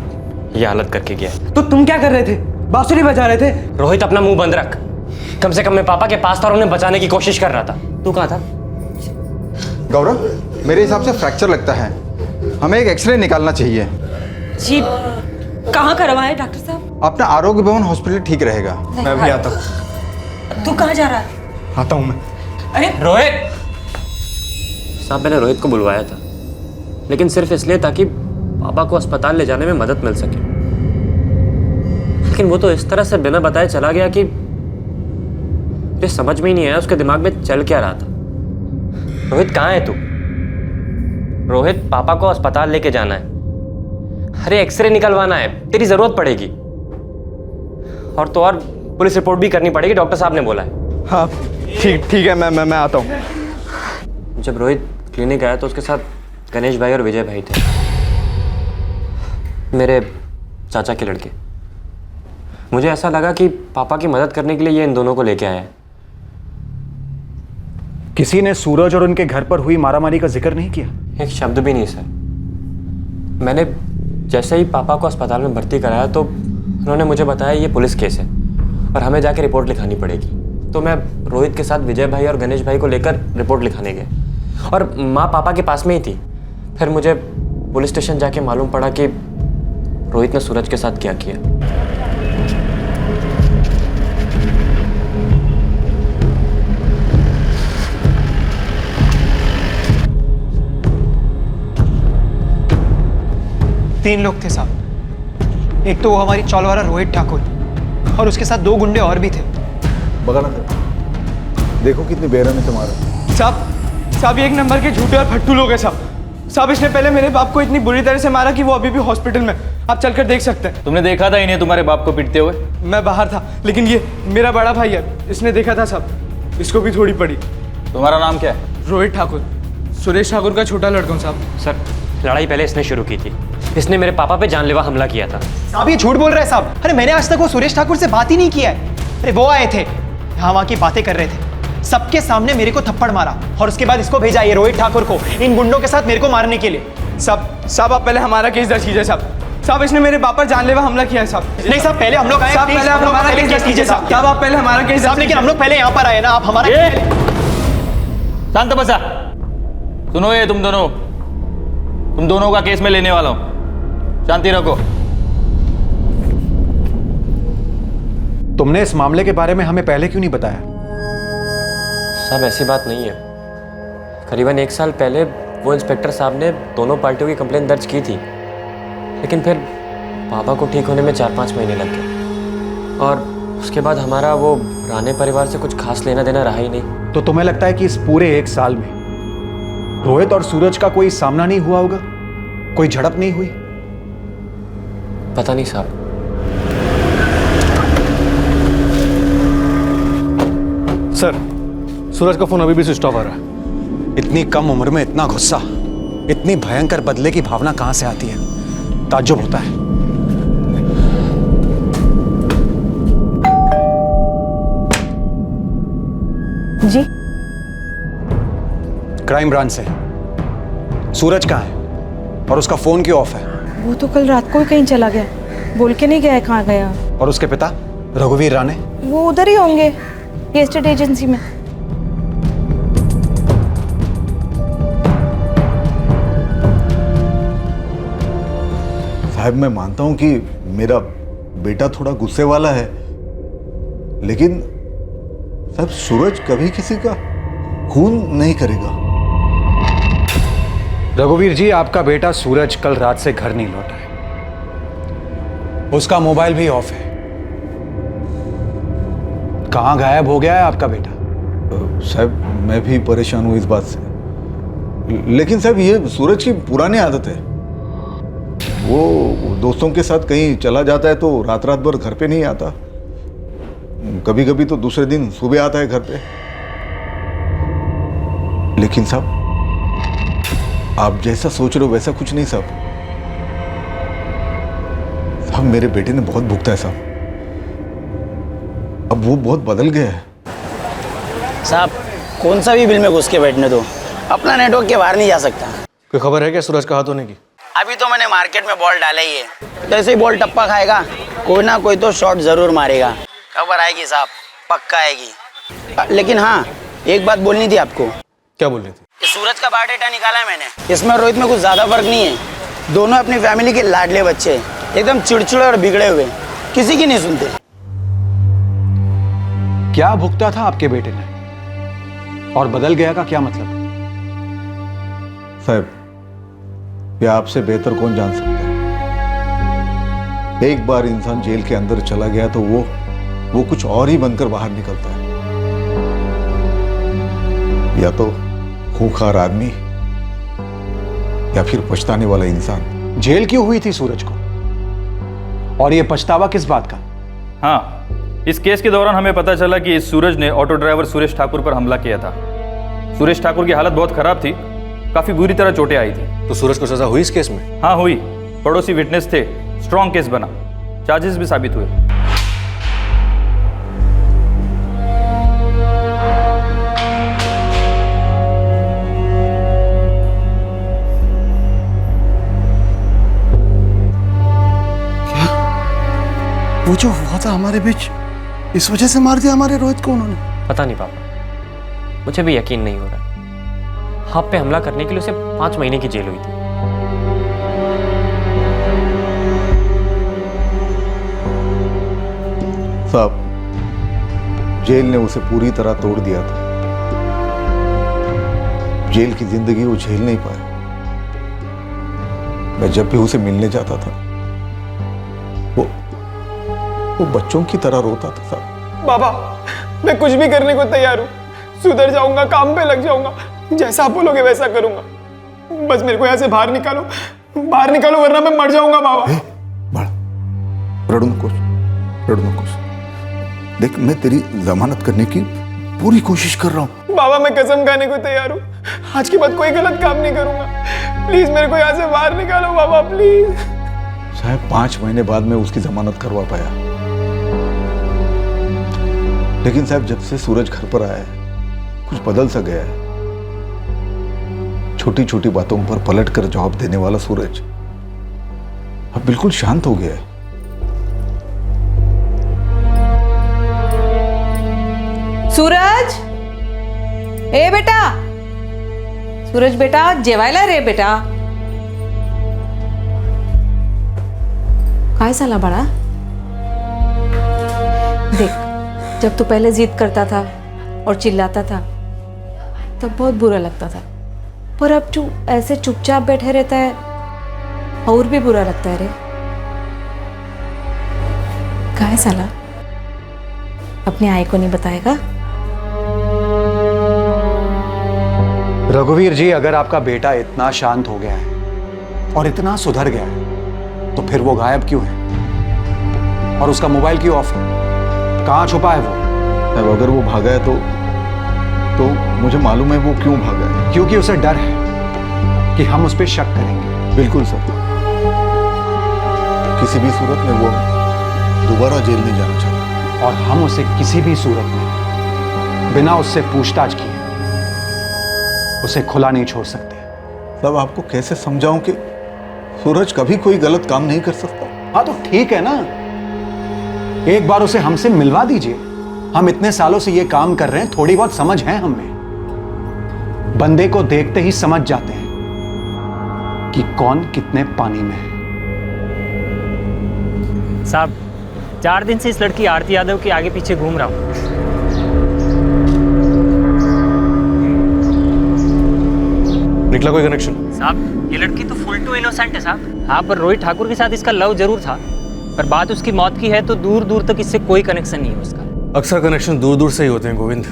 Speaker 4: ये हालत करके गया।
Speaker 13: तो तुम क्या कर रहे थे? बांसुरी बजा रहे थे?
Speaker 4: रोहित अपना मुंह बंद रख। कम से कम मैं पापा के पास था और उन्हें बचाने की कोशिश कर रहा था। तू कहाँ था?
Speaker 15: गौरव, मेरे हिसाब से फ्रैक्चर लगता है, हमें एक एक्सरे निकालना चाहिए।
Speaker 14: जी कहाँ करवाएं डॉक्टर साहब?
Speaker 15: अपना आरोग्य भवन हॉस्पिटल ठीक रहेगा। मैं भी आता हूँ।
Speaker 14: तू कहाँ जा रहा है?
Speaker 15: आता हूँ मैं।
Speaker 14: अरे
Speaker 4: रोहित साहब, मैंने रोहित को बुलवाया था लेकिन सिर्फ इसलिए ताकि पापा को अस्पताल ले जाने में मदद मिल सके, लेकिन वो तो इस तरह से बिना बताए चला गया कि मुझे समझ में ही नहीं आया उसके दिमाग में चल क्या रहा था। रोहित कहाँ है तू? रोहित, पापा को अस्पताल लेके जाना है। अरे एक्सरे निकलवाना है, तेरी जरूरत पड़ेगी। और तो और पुलिस रिपोर्ट भी करनी पड़ेगी, डॉक्टर साहब ने बोला है।
Speaker 15: हाँ ठीक है, मैं आता हूँ।
Speaker 4: जब रोहित क्लिनिक आया तो उसके साथ गणेश भाई और विजय भाई थे, मेरे चाचा के लड़के। मुझे ऐसा लगा कि पापा की मदद करने के लिए ये इन दोनों को लेके आया है।
Speaker 15: किसी ने सूरज और उनके घर पर हुई मारामारी का जिक्र नहीं किया?
Speaker 4: एक शब्द भी नहीं सर। मैंने जैसे ही पापा को अस्पताल में भर्ती कराया तो उन्होंने मुझे बताया ये पुलिस केस है और हमें जाके रिपोर्ट लिखानी पड़ेगी। तो मैं रोहित के साथ विजय भाई और गणेश भाई को लेकर रिपोर्ट लिखाने गए और माँ पापा के पास में ही थी। फिर मुझे पुलिस स्टेशन जाके मालूम पड़ा कि रोहित ने सूरज के साथ क्या किया।
Speaker 1: तीन लोग थे साहब। एक तो वो हमारी चौलवारा रोहित ठाकुर और उसके साथ 2 गुंडे और भी थे।
Speaker 2: बगाना देखो कितनी बेरहमी है तुम्हारा।
Speaker 13: साहब ये 1 नंबर के झूठे और फट्टू लोग हैं साहब। इसने पहले मेरे बाप को इतनी बुरी तरह से मारा कि वो अभी भी हॉस्पिटल में। आप चलकर देख सकते हैं।
Speaker 7: तुमने देखा था इन्हें तुम्हारे बाप को पीटते हुए?
Speaker 13: मैं बाहर था, लेकिन ये मेरा बड़ा भाई है, इसने देखा था साहब। इसको भी थोड़ी पड़ी।
Speaker 7: तुम्हारा नाम क्या है?
Speaker 13: रोहित ठाकुर, सुरेश ठाकुर का छोटा लड़का हूँ साहब।
Speaker 4: सर लड़ाई पहले इसने शुरू की थी। इसने मेरे पापा पे जानलेवा हमला किया था।
Speaker 1: साहब ये झूठ बोल रहे हैं साहब। अरे मैंने आज तक वो सुरेश ठाकुर से बात ही नहीं किया है। अरे वो आए थे, यहाँ वहाँ की बातें कर रहे थे, सबके सामने मेरे को थप्पड़ मारा और उसके बाद इसको भेजा ये रोहित ठाकुर को इन गुंडों के साथ मेरे को मारने के लिए।
Speaker 13: साहब आप पहले हमारा केस दर्ज कीजिए साहब। इसने मेरे बाप पर जानलेवा हमला किया है साहब।
Speaker 1: नहीं साहब, पहले हम लोग आए।
Speaker 13: साहब पहले आप हमारा केस दर्ज कीजिए साहब। आप पहले हमारा केस
Speaker 1: साहब, लेकिन हम लोग पहले यहाँ पर आए ना, आप हमारा
Speaker 7: शांत बसा। सुनो ये तुम दोनों का केस में लेने वाला हूं। शांति रखो।
Speaker 15: तुमने इस मामले के बारे में हमें पहले क्यों नहीं बताया?
Speaker 4: साहब ऐसी बात नहीं है। करीबन 1 साल पहले वो इंस्पेक्टर साहब ने दोनों पार्टियों की कंप्लेंट दर्ज की थी, लेकिन फिर पापा को ठीक होने में 4-5 महीने लग गए और उसके बाद हमारा वो राणे परिवार से कुछ खास लेना देना रहा ही नहीं।
Speaker 15: तो तुम्हें लगता है कि इस पूरे 1 साल में रोहित और सूरज का कोई सामना नहीं हुआ होगा? कोई झड़प नहीं हुई?
Speaker 4: पता नहीं साहब।
Speaker 15: सर, सूरज का फोन अभी भी स्विच ऑफ आ रहा है। इतनी कम उम्र में इतना गुस्सा, इतनी भयंकर बदले की भावना कहां से आती है? ताज्जुब होता है।
Speaker 18: जी
Speaker 15: क्राइम ब्रांच से। सूरज कहाँ है और उसका फोन क्यों ऑफ है?
Speaker 18: वो तो कल रात को ही कहीं चला गया, बोल के नहीं गया है कहाँ गया।
Speaker 15: और उसके पिता रघुवीर राणे?
Speaker 18: वो उधर ही होंगे, ये एस्टेट एजेंसी में।
Speaker 2: साहब मैं मानता हूं कि मेरा बेटा थोड़ा गुस्से वाला है, लेकिन साहब सूरज कभी किसी का खून नहीं करेगा।
Speaker 15: रघुवीर जी, आपका बेटा सूरज कल रात से घर नहीं लौटा है। उसका मोबाइल भी ऑफ है। कहां गायब हो गया है आपका बेटा?
Speaker 2: साहब मैं भी परेशान हूं इस बात से, लेकिन साहब ये सूरज की पुरानी आदत है। वो दोस्तों के साथ कहीं चला जाता है तो रात रात भर घर पे नहीं आता, कभी कभी तो दूसरे दिन सुबह आता है घर पे। लेकिन साहब आप जैसा सोच रहे हो वैसा कुछ नहीं साहब। साहब मेरे बेटे ने बहुत भुगता है साहब, अब वो बहुत बदल गया है।
Speaker 6: साहब कौन सा भी बिल में घुस के बैठने दो, अपना नेटवर्क के बाहर नहीं जा सकता।
Speaker 12: कोई खबर है क्या सूरज का हाथ होने की?
Speaker 6: अभी तो मैंने मार्केट में बॉल डाला ही है, जैसे ही बॉल टप्पा खाएगा कोई ना कोई तो शॉट जरूर मारेगा। खबर आएगी साहब, पक्का आएगी। लेकिन हाँ, एक बात बोलनी थी आपको।
Speaker 12: क्या बोल रही थी?
Speaker 6: ये सूरज का बायोडाटा निकाला है मैंने, इसमें रोहित में कुछ ज्यादा फर्क नहीं है। दोनों अपनी फैमिली के लाडले बच्चे, एकदम चिड़चिड़े और बिगड़े हुए, किसी की नहीं सुनते।
Speaker 15: क्या भुगता था आपके बेटे ने और बदल गया का क्या मतलब?
Speaker 2: साहब ये आपसे बेहतर कौन जान सकता है। एक बार इंसान जेल के अंदर चला गया तो वो कुछ और ही बनकर बाहर निकलता है। या तो खूंखार आदमी या फिर पछताने वाला इंसान।
Speaker 15: जेल क्यों हुई थी सूरज को, और ये पछतावा किस बात का?
Speaker 19: हाँ, इस केस के दौरान हमें पता चला कि सूरज ने ऑटो ड्राइवर सुरेश ठाकुर पर हमला किया था। सुरेश ठाकुर की हालत बहुत खराब थी, काफी बुरी तरह चोटें आई थी।
Speaker 12: तो सूरज को सजा हुई इस केस में?
Speaker 19: हाँ हुई, पड़ोसी विटनेस थे, स्ट्रॉन्ग केस बना, चार्जेस भी साबित हुए।
Speaker 9: वो जो हुआ था हमारे बीच, इस वजह से मार दिया हमारे रोहित को उन्होंने?
Speaker 4: पता नहीं पापा, मुझे भी यकीन नहीं हो रहा। आप पे हमला करने के लिए उसे 5 महीने की जेल हुई थी।
Speaker 2: साहब जेल ने उसे पूरी तरह तोड़ दिया था। जेल की जिंदगी वो झेल नहीं पाया। मैं जब भी उसे मिलने जाता था वो बच्चों की तरह रोता था साहब।
Speaker 13: बाबा मैं कुछ भी करने को तैयार हूँ, सुधर जाऊंगा, काम पे लग जाऊंगा, जैसा आप बोलोगे वैसा करूंगा। बस मेरे को यहाँ से बाहर निकालो वरना मैं मर जाऊंगा बाबा।
Speaker 2: रड़ू नको। देख मैं तेरी जमानत करने की पूरी कोशिश कर रहा हूँ।
Speaker 13: बाबा मैं कसम खाने को तैयार हूँ, आज के बाद कोई गलत काम नहीं करूंगा। प्लीज मेरे को यहाँ से बाहर निकालो बाबा, प्लीज।
Speaker 2: साहब 5 महीने बाद मैं उसकी जमानत करवा पाया, लेकिन साहब जब से सूरज घर पर आया है कुछ बदल सा गया है। छोटी छोटी बातों पर पलट कर जवाब देने वाला सूरज अब बिल्कुल शांत हो गया है।
Speaker 20: सूरज, ए बेटा, सूरज बेटा जेवायला रे बेटा।
Speaker 8: काय साला बड़ा, देख जब तू पहले जिद करता था और चिल्लाता था तब बहुत बुरा लगता था, पर अब तू ऐसे चुपचाप बैठे रहता है और भी बुरा लगता है रे। काय साला अपनी आई को नहीं बताएगा?
Speaker 15: रघुवीर जी, अगर आपका बेटा इतना शांत हो गया है और इतना सुधर गया है तो फिर वो गायब क्यों है? और उसका मोबाइल क्यों ऑफ है? कहाँ छुपा है वो?
Speaker 2: अब अगर वो भागा है तो मुझे मालूम है वो क्यों भागा है।
Speaker 15: क्योंकि उसे डर है कि हम उस पर शक करेंगे।
Speaker 2: बिल्कुल सर, किसी भी सूरत में वो दोबारा जेल नहीं जाना चाहता,
Speaker 15: और हम उसे किसी भी सूरत में बिना उससे पूछताछ किए उसे खुला नहीं छोड़ सकते।
Speaker 2: तब आपको कैसे समझाऊं कि सूरज कभी कोई गलत काम नहीं कर सकता?
Speaker 15: हाँ तो ठीक है ना, एक बार उसे हमसे मिलवा दीजिए। हम इतने सालों से ये काम कर रहे हैं, थोड़ी बहुत समझ है हमें। बंदे को देखते ही समझ जाते हैं कि कौन कितने पानी में है।
Speaker 1: साहब 4 दिन से इस लड़की आरती यादव के आगे पीछे घूम रहा हूँ।
Speaker 12: निकला कोई कनेक्शन?
Speaker 1: साहब ये लड़की तो फुल टू इनोसेंट है साहब। हाँ, पर रोहित ठाकुर के साथ इसका लव जरूर था, पर बात उसकी मौत की है तो दूर दूर तक इससे कोई कनेक्शन नहीं है उसका।
Speaker 12: अक्सर कनेक्शन दूर दूर से ही होते हैं गोविंद,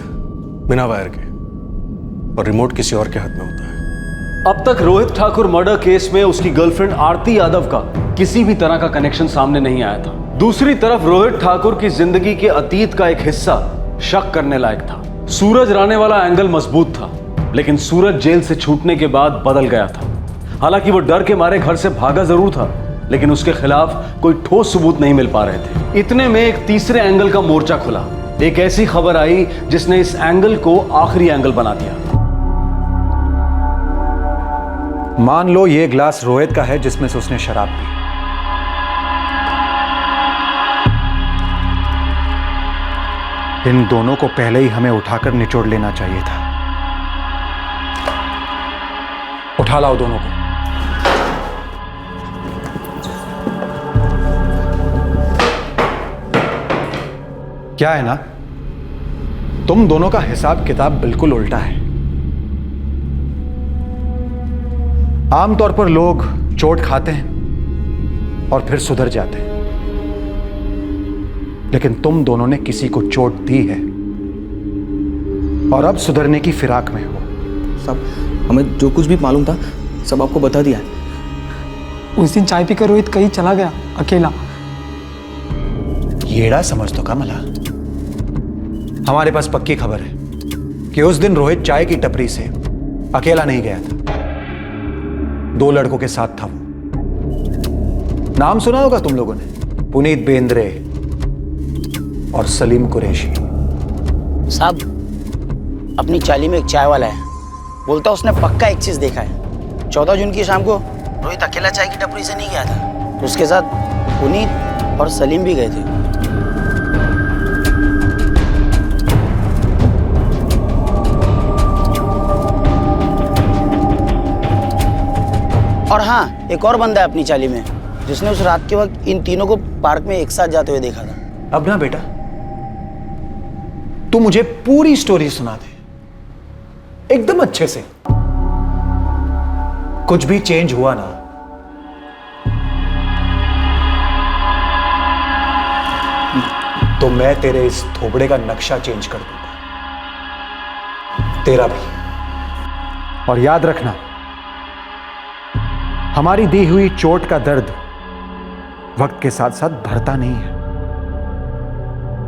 Speaker 12: बिना वायर के, और रिमोट किसी और के हाथ में होता है। अब तक रोहित ठाकुर मर्डर केस में उसकी गर्लफ्रेंड आरती यादव का किसी भी तरह का कनेक्शन सामने नहीं आया था। दूसरी तरफ रोहित ठाकुर की जिंदगी के अतीत का एक हिस्सा शक करने लायक था। सूरज राणे वाला एंगल मजबूत था, लेकिन सूरज जेल से छूटने के बाद बदल गया था। हालांकि वो डर के मारे घर से भागा जरूर था, लेकिन उसके खिलाफ कोई ठोस सबूत नहीं मिल पा रहे थे। इतने में एक तीसरे एंगल का मोर्चा खुला। एक ऐसी खबर आई जिसने इस एंगल को आखिरी एंगल बना दिया।
Speaker 15: मान लो ये ग्लास रोहित का है जिसमें से उसने शराब पी। इन दोनों को पहले ही हमें उठाकर निचोड़ लेना चाहिए था। उठा लाओ दोनों को। क्या है ना, तुम दोनों का हिसाब किताब बिल्कुल उल्टा है। आमतौर पर लोग चोट खाते हैं और फिर सुधर जाते हैं, लेकिन तुम दोनों ने किसी को चोट दी है और अब सुधरने की फिराक में हो।
Speaker 16: सब हमें जो कुछ भी मालूम था सब आपको बता दिया है। उस दिन चाय पीकर रोहित कहीं चला गया अकेला।
Speaker 15: येड़ा समझ तो कमला, हमारे पास पक्की खबर है कि उस दिन रोहित चाय की टपरी से अकेला नहीं गया था, 2 लड़कों के साथ था वो। नाम सुना होगा तुम लोगों ने, पुनीत बेंद्रे और सलीम कुरैशी।
Speaker 6: साहब अपनी चाली में एक चाय वाला है, बोलता उसने पक्का एक चीज देखा है। 14 जून की शाम को रोहित अकेला चाय की टपरी से नहीं गया था, उसके साथ पुनीत और सलीम भी गए थे। और हाँ, एक और बंदा है अपनी चाली में जिसने उस रात के वक्त इन तीनों को पार्क में एक साथ जाते हुए देखा था।
Speaker 15: अब ना बेटा, तू मुझे पूरी स्टोरी सुना दे एकदम अच्छे से। कुछ भी चेंज हुआ ना तो मैं तेरे इस थोबड़े का नक्शा चेंज कर दूंगा, तेरा भी। और याद रखना, हमारी दी हुई चोट का दर्द वक्त के साथ साथ बढ़ता नहीं है,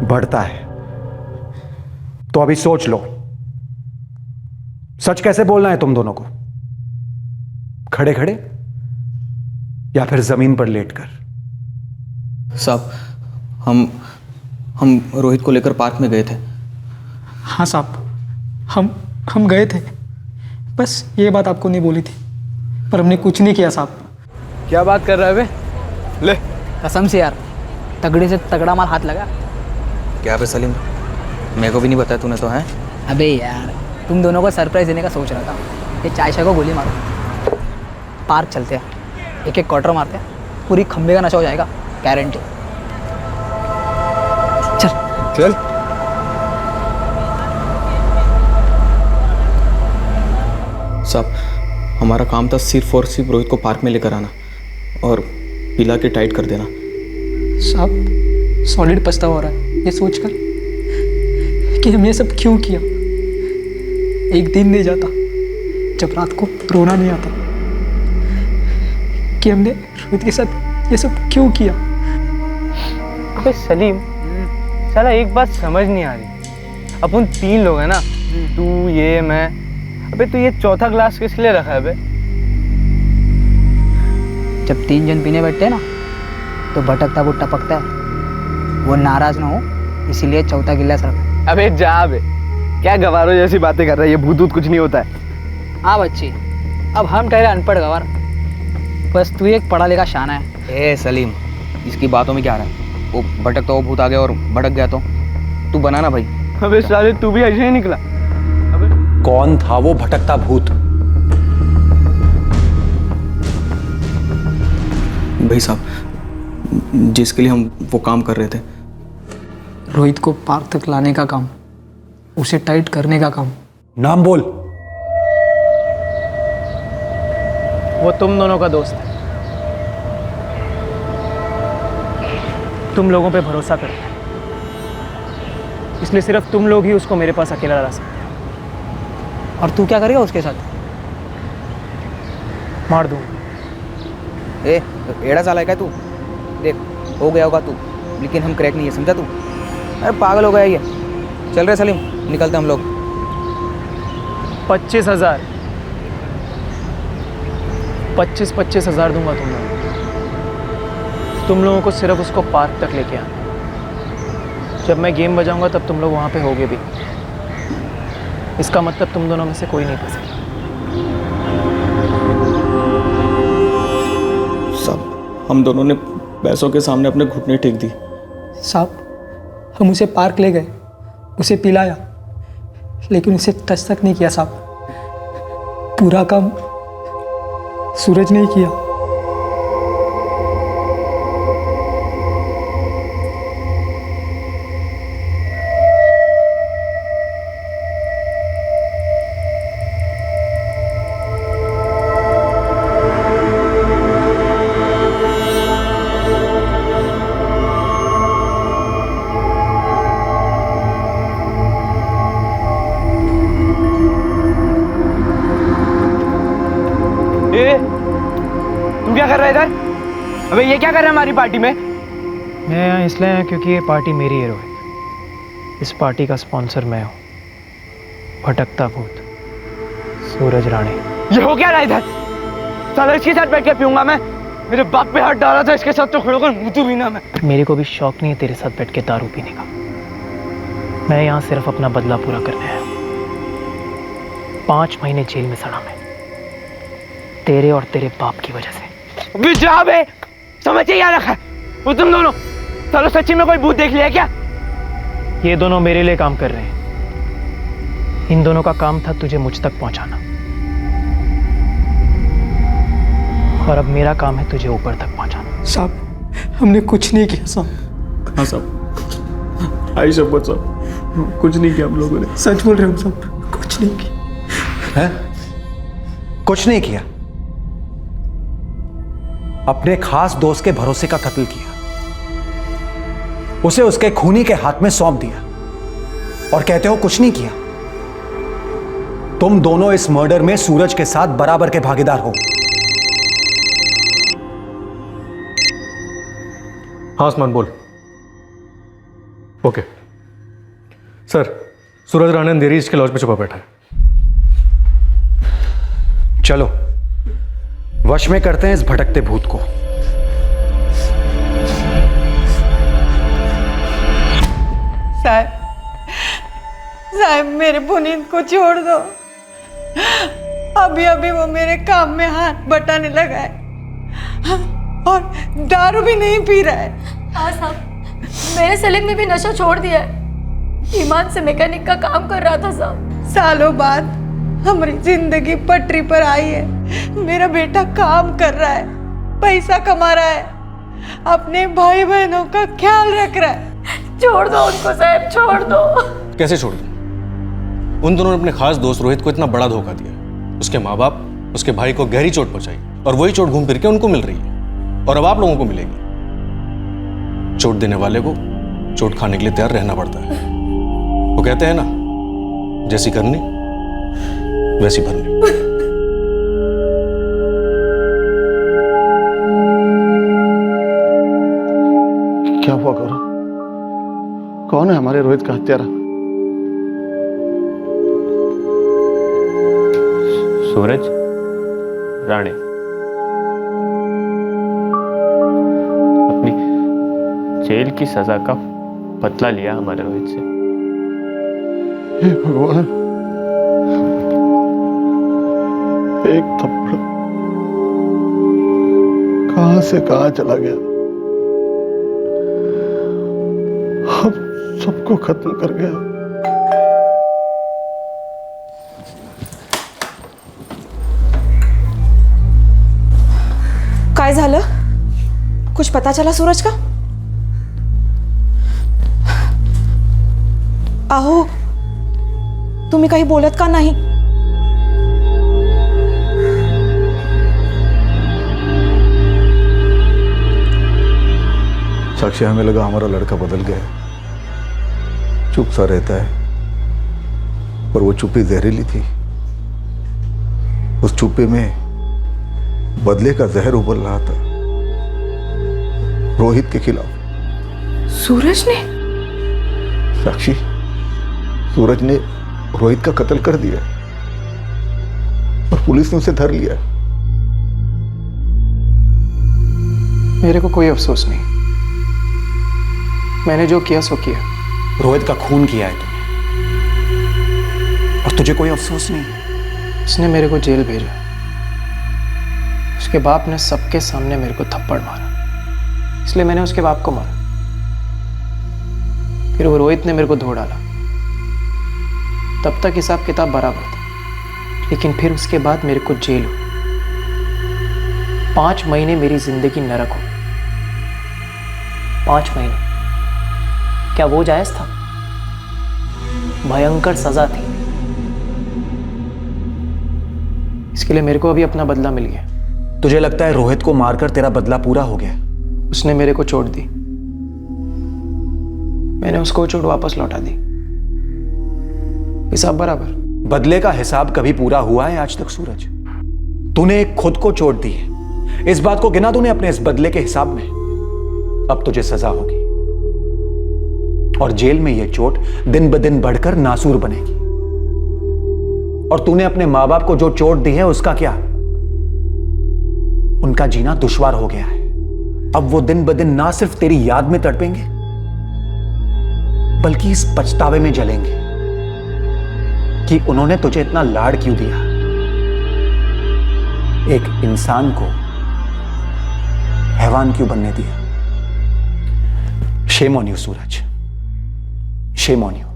Speaker 15: बढ़ता है। तो अभी सोच लो, सच कैसे बोलना है तुम दोनों को, खड़े खड़े या फिर जमीन पर लेटकर?
Speaker 16: साहब हम रोहित को लेकर पार्क में गए थे।
Speaker 21: हाँ साहब, हम गए थे, बस ये बात आपको नहीं बोली थी, पर हमने कुछ नहीं किया साहब।
Speaker 17: क्या बात कर रहा है बे? ले
Speaker 16: कसम से यार, तगड़े से तगड़ा माल हाथ लगा। क्या बे सलीम, मेरे को भी नहीं बताया तूने तो है? अबे यार, तुम दोनों को सरप्राइज देने का सोच रहा था। ये चाय को गोली मारो, पार्क चलते हैं, एक एक क्वार्टर मारते हैं, पूरी खंबे का नशा हो जाएगा, गारंटी। चल
Speaker 17: चल।
Speaker 16: साहब, हमारा काम था सिर्फ और सिर्फ रोहित को पार्क में लेकर आना और पिला के टाइट कर देना।
Speaker 21: साहब सॉलिड पछतावा हो रहा है ये सोचकर कि हमने सब क्यों किया। एक दिन नहीं जाता जब रात को रोना नहीं आता कि हमने रोहित के साथ ये सब क्यों किया।
Speaker 22: अबे सलीम, साला एक बात समझ नहीं आ रही, अपन 3 लोग हैं ना, तू ये मैं, अबे तू ये चौथा ग्लास किस लिए रखा है बे?
Speaker 16: जब 3 जन पीने बैठते हैं ना तो भटकता वो टपकता है, वो नाराज ना हो इसीलिए चौथा गिलास रखा।
Speaker 22: अबे जा बे, क्या गवारों जैसी बातें कर रहा है, ये भूत कुछ नहीं होता है।
Speaker 16: हाँ बच्ची, अब हम ठहरे अनपढ़ गवार, बस तू एक पढ़ा लिखा शाना है। ए सलीम, इसकी बातों में क्या रहा है? वो भटकता वो भूत आ गया और भटक गया तो तू बनाना भाई।
Speaker 22: अबे साले तू भी ऐसे ही निकला।
Speaker 15: कौन था वो भटकता भूत?
Speaker 16: भाई साहब,
Speaker 21: जिसके लिए हम वो काम कर रहे थे।
Speaker 16: रोहित को पार्क तक लाने का काम, उसे टाइट करने का काम।
Speaker 15: नाम बोल।
Speaker 1: वो तुम दोनों का दोस्त है, तुम लोगों पे भरोसा करता है, इसलिए सिर्फ तुम लोग ही उसको मेरे पास अकेला ला सकते हो।
Speaker 16: और तू क्या करेगा उसके साथ?
Speaker 1: मार दूँ।
Speaker 16: ए एड़ा साला है क्या तू? देख हो गया होगा तू, लेकिन हम क्रैक नहीं है, समझा तू? अरे पागल हो गया ये। चल रहे सलीम, निकलते हम लोग।
Speaker 1: 25,000 25,000 दूंगा तुम लोगों को सिर्फ उसको पार्क तक लेके आना। जब मैं गेम बजाऊंगा तब तुम लोग वहां पे होगे भी। इसका मतलब तुम दोनों में से कोई नहीं फंसेगा।
Speaker 21: साहब हम दोनों ने पैसों के सामने अपने घुटने टेक दी। साहब हम उसे पार्क ले गए, उसे पिलाया, लेकिन उसे टच तक नहीं किया साहब। पूरा काम सूरज ने ही किया।
Speaker 22: तुम क्या कर रहे इधर? अबे ये क्या कर रहा है हमारी पार्टी में?
Speaker 1: मैं यहाँ इसलिए आया क्योंकि ये पार्टी मेरी है रोहित। इस पार्टी का स्पॉन्सर मैं हूँ, भटकता भूत सूरज राणे।
Speaker 22: ये हो क्या रहा है इधर? साला इसके साथ बैठ के पीऊंगा मैं? मेरे बाप पे हाथ डाला था, इसके साथ तो खड़े होकर मुँह भी ना मैं।
Speaker 1: मेरे को भी शौक नहीं है तेरे साथ बैठ के दारू पीने का। मैं यहाँ सिर्फ अपना बदला पूरा करने आया हूँ। 5 महीने जेल में सड़ा मैं, तेरे और तेरे बाप की वजह से।
Speaker 22: अबे जा बे, समझ क्या रखा है? वो तुम दोनों चलो सच्ची में कोई भूत देख लिया क्या?
Speaker 1: ये दोनों मेरे लिए काम कर रहे हैं। इन दोनों का काम था तुझे मुझ तक पहुंचाना, और अब मेरा काम है तुझे ऊपर तक पहुंचाना।
Speaker 21: साहब हमने कुछ नहीं किया साहब। हाँ साहब, आई शपथ साहब, कुछ नहीं किया हम लोगों ने। सच बोल रहे हम साहब, कुछ नहीं किया।
Speaker 15: है? कुछ नहीं किया? अपने खास दोस्त के भरोसे का कत्ल किया, उसे उसके खूनी के हाथ में सौंप दिया, और कहते हो कुछ नहीं किया? तुम दोनों इस मर्डर में सूरज के साथ बराबर के भागीदार हो।
Speaker 12: हाँ उस्मान बोल। ओके सर, सूरज राणा अंधेरी के लॉज में छुपा बैठा है।
Speaker 15: चलो वश में करते हैं इस भटकते भूत को।
Speaker 20: साहब मेरे पुनीत को छोड़ दो। अभी अभी वो मेरे काम में हाथ बटाने लगा है और दारू भी नहीं पी रहा है।
Speaker 8: हाँ साहब, मेरे सलीम ने भी नशा छोड़ दिया है। ईमान से मैकेनिक का काम कर रहा था साहब।
Speaker 20: सालों बाद हमारी जिंदगी पटरी पर आई है। मेरा बेटा काम कर रहा है, पैसा कमा रहा है, अपने भाई बहनों का ख्याल रख रहा है।
Speaker 8: छोड़ दो उनको साहब, छोड़ दो।
Speaker 12: कैसे छोड़ दूं? उन दोनों ने अपने खास दोस्त रोहित को इतना बड़ा धोखा दिया। उसके माँ बाप उसके भाई को गहरी चोट पहुंचाई, और वही चोट घूम फिर के उनको मिल रही है, और अब आप लोगों को मिलेगी। चोट देने वाले को चोट खाने के लिए तैयार रहना पड़ता है। वो कहते हैं ना, जैसी करनी वैसी भरनी।
Speaker 9: क्या हुआ करो? कौन है हमारे रोहित का हत्यारा?
Speaker 4: सूरज राणे अपनी जेल की सजा का बदला लिया हमारे रोहित से।
Speaker 9: हे भगवान, एक थप्पड़ कहां से कहां चला गया, अब सबको खत्म कर गया।
Speaker 18: काय झालं? कुछ पता चला सूरज का? अहो तुम्ही काही बोलत का नाही?
Speaker 2: साक्षी, हमें लगा हमारा लड़का बदल गया, चुप सा रहता है, पर वो चुप्पी जहरीली थी। उस चुप्पे में बदले का जहर उबल रहा था, रोहित के खिलाफ।
Speaker 18: सूरज ने?
Speaker 2: साक्षी, सूरज ने रोहित का कत्ल कर दिया और पुलिस ने उसे धर लिया।
Speaker 21: मेरे को कोई अफसोस नहीं, मैंने जो किया सो किया।
Speaker 15: रोहित का खून किया है तुमने और तुझे कोई अफसोस नहीं।
Speaker 21: उसने मेरे को जेल भेजा, उसके बाप ने सबके सामने मेरे को थप्पड़ मारा, इसलिए मैंने उसके बाप को मारा। फिर वो रोहित ने मेरे को धो डाला, तब तक हिसाब किताब बराबर था, लेकिन फिर उसके बाद मेरे को जेल हुई। 5 महीने मेरी जिंदगी नरक हो। 5 महीने, क्या वो जायज था? भयंकर सजा थी। इसके लिए मेरे को अभी अपना बदला मिल गया।
Speaker 15: तुझे लगता है रोहित को मारकर तेरा बदला पूरा हो गया?
Speaker 21: उसने मेरे को चोट दी, मैंने उसको चोट वापस लौटा दी। हिसाब बराबर।
Speaker 15: बदले का हिसाब कभी पूरा हुआ है आज तक सूरज? तूने खुद को चोट दी है, इस बात को गिना तूने अपने इस बदले के हिसाब में। अब तुझे सजा होगी और जेल में यह चोट दिन ब दिन बढ़कर नासूर बनेगी। और तूने अपने मां बाप को जो चोट दी है उसका क्या? उनका जीना दुश्वार हो गया है। अब वो दिन ब दिन ना सिर्फ तेरी याद में तड़पेंगे, बल्कि इस पछतावे में जलेंगे कि उन्होंने तुझे इतना लाड क्यों दिया। एक इंसान को हैवान क्यों बनने दिया। Shame on you Suraj, shame on you.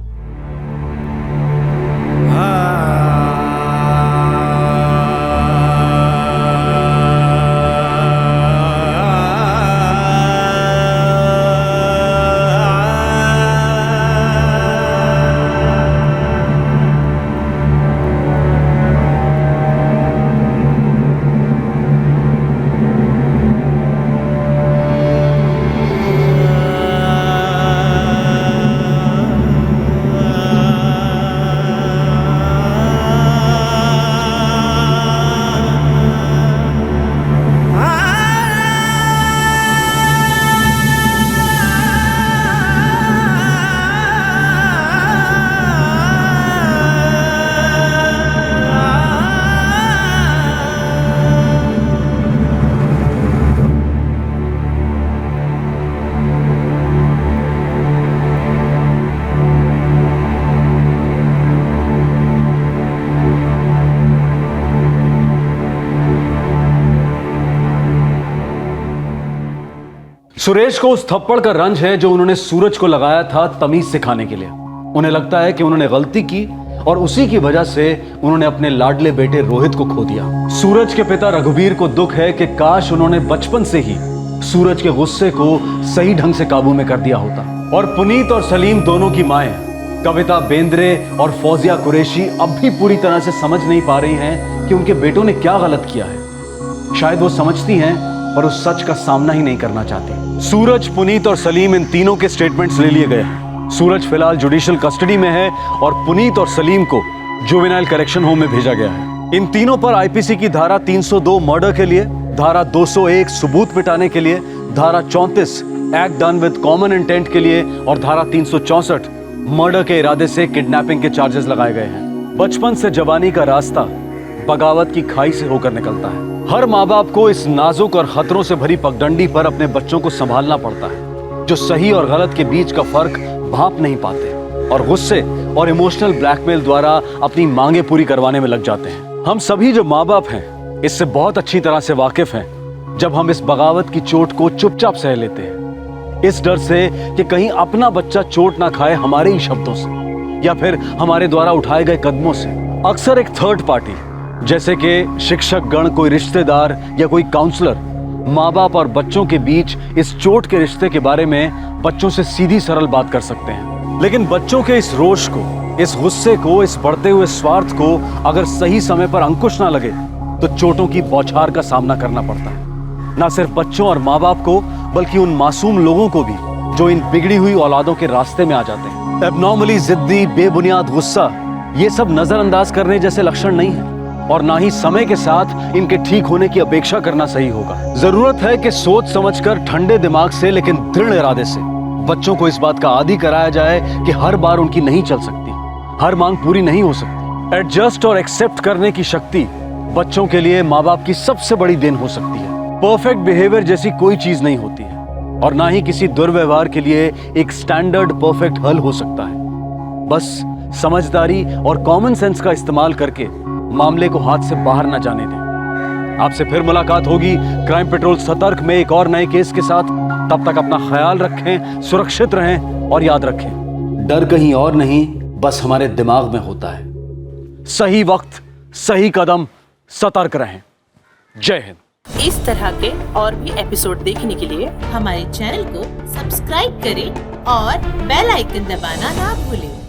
Speaker 7: Suresh को उस थप्पड़ का रंज है जो उन्होंने सूरज को लगाया था तमीज सिखाने के लिए। उन्हें लगता है कि उन्होंने गलती की और उसी की वजह से उन्होंने अपने लाडले बेटे रोहित को खो दिया। सूरज के पिता रघुवीर को दुख है कि काश उन्होंने बचपन से ही सूरज के गुस्से को सही ढंग से काबू में कर दिया होता। और पुनीत और सलीम दोनों की माएं कविता बेंद्रे और फौजिया कुरैशी अब भी पूरी तरह से समझ नहीं पा रही हैं कि उनके बेटों ने क्या गलत किया है। शायद वो समझती हैं पर उस सच का सामना ही नहीं करना चाहती। सूरज, पुनीत और सलीम इन तीनों के स्टेटमेंट्स ले लिए गए हैं। सूरज फिलहाल जुडिशियल कस्टडी में है और पुनीत और सलीम को जुवेनाइल करेक्शन होम में भेजा गया है। इन तीनों पर आईपीसी की धारा 302 मर्डर के लिए, धारा 201 सबूत मिटाने के लिए, धारा 34 act done with common intent के लिए और धारा 364 मर्डर के इरादे से किडनैपिंग के चार्जेस लगाए गए हैं। बचपन से जवानी का रास्ता बगावत की खाई से होकर निकलता है। हर माँ बाप को इस नाजुक और खतरों से भरी पगडंडी पर अपने बच्चों को संभालना पड़ता है, जो सही और गलत के बीच का फर्क भांप नहीं पाते और गुस्से और इमोशनल ब्लैकमेल द्वारा अपनी मांगे पूरी करवाने में लग जाते हैं। हम सभी जो माँ बाप हैं इससे बहुत अच्छी तरह से वाकिफ हैं जब हम इस बगावत की चोट को चुपचाप सह लेते हैं, इस डर से कि कहीं अपना बच्चा चोट ना खाए हमारे ही शब्दों से या फिर हमारे द्वारा उठाए गए कदमों से। अक्सर एक थर्ड पार्टी जैसे कि शिक्षक गण, कोई रिश्तेदार या कोई काउंसलर माँ बाप और बच्चों के बीच इस चोट के रिश्ते के बारे में बच्चों से सीधी सरल बात कर सकते हैं, लेकिन बच्चों के इस रोष को, इस गुस्से को, इस बढ़ते हुए स्वार्थ को अगर सही समय पर अंकुश ना लगे तो चोटों की बौछार का सामना करना पड़ता है। ना सिर्फ बच्चों और माँ बाप को, बल्कि उन मासूम लोगों को भी जो इन बिगड़ी हुई औलादों के रास्ते में आ जाते हैं। एबनॉर्मली जिद्दी, बेबुनियाद गुस्सा, ये सब नजरअंदाज करने जैसे लक्षण नहीं है और ना ही समय के साथ इनके ठीक होने की अपेक्षा करना सही होगा। जरूरत है कि सोच समझकर ठंडे दिमाग से लेकिन दृढ़ इरादे से बच्चों को इस बात का आदी कराया जाए कि हर बार उनकी नहीं चल सकती, हर मांग पूरी नहीं हो सकती। एडजस्ट और एक्सेप्ट करने की शक्ति बच्चों के लिए माँ बाप की सबसे बड़ी देन हो सकती है। परफेक्ट बिहेवियर जैसी कोई चीज नहीं होती है और ना ही किसी दुर्व्यवहार के लिए एक स्टैंडर्ड परफेक्ट हल हो सकता है। बस समझदारी और कॉमन सेंस का इस्तेमाल करके मामले को हाथ से बाहर न जाने दें। आपसे फिर मुलाकात होगी क्राइम पेट्रोल सतर्क में एक और नए केस के साथ। तब तक अपना ख्याल रखें, सुरक्षित रहें और याद रखें, डर कहीं और नहीं, बस हमारे दिमाग में होता है। सही वक्त, सही कदम, सतर्क रहें। जय हिंद।
Speaker 3: इस तरह के और भी एपिसोड देखने के लिए हमारे चैनल को सब्सक्राइब करें और बेल आइकन दबाना ना भूलें।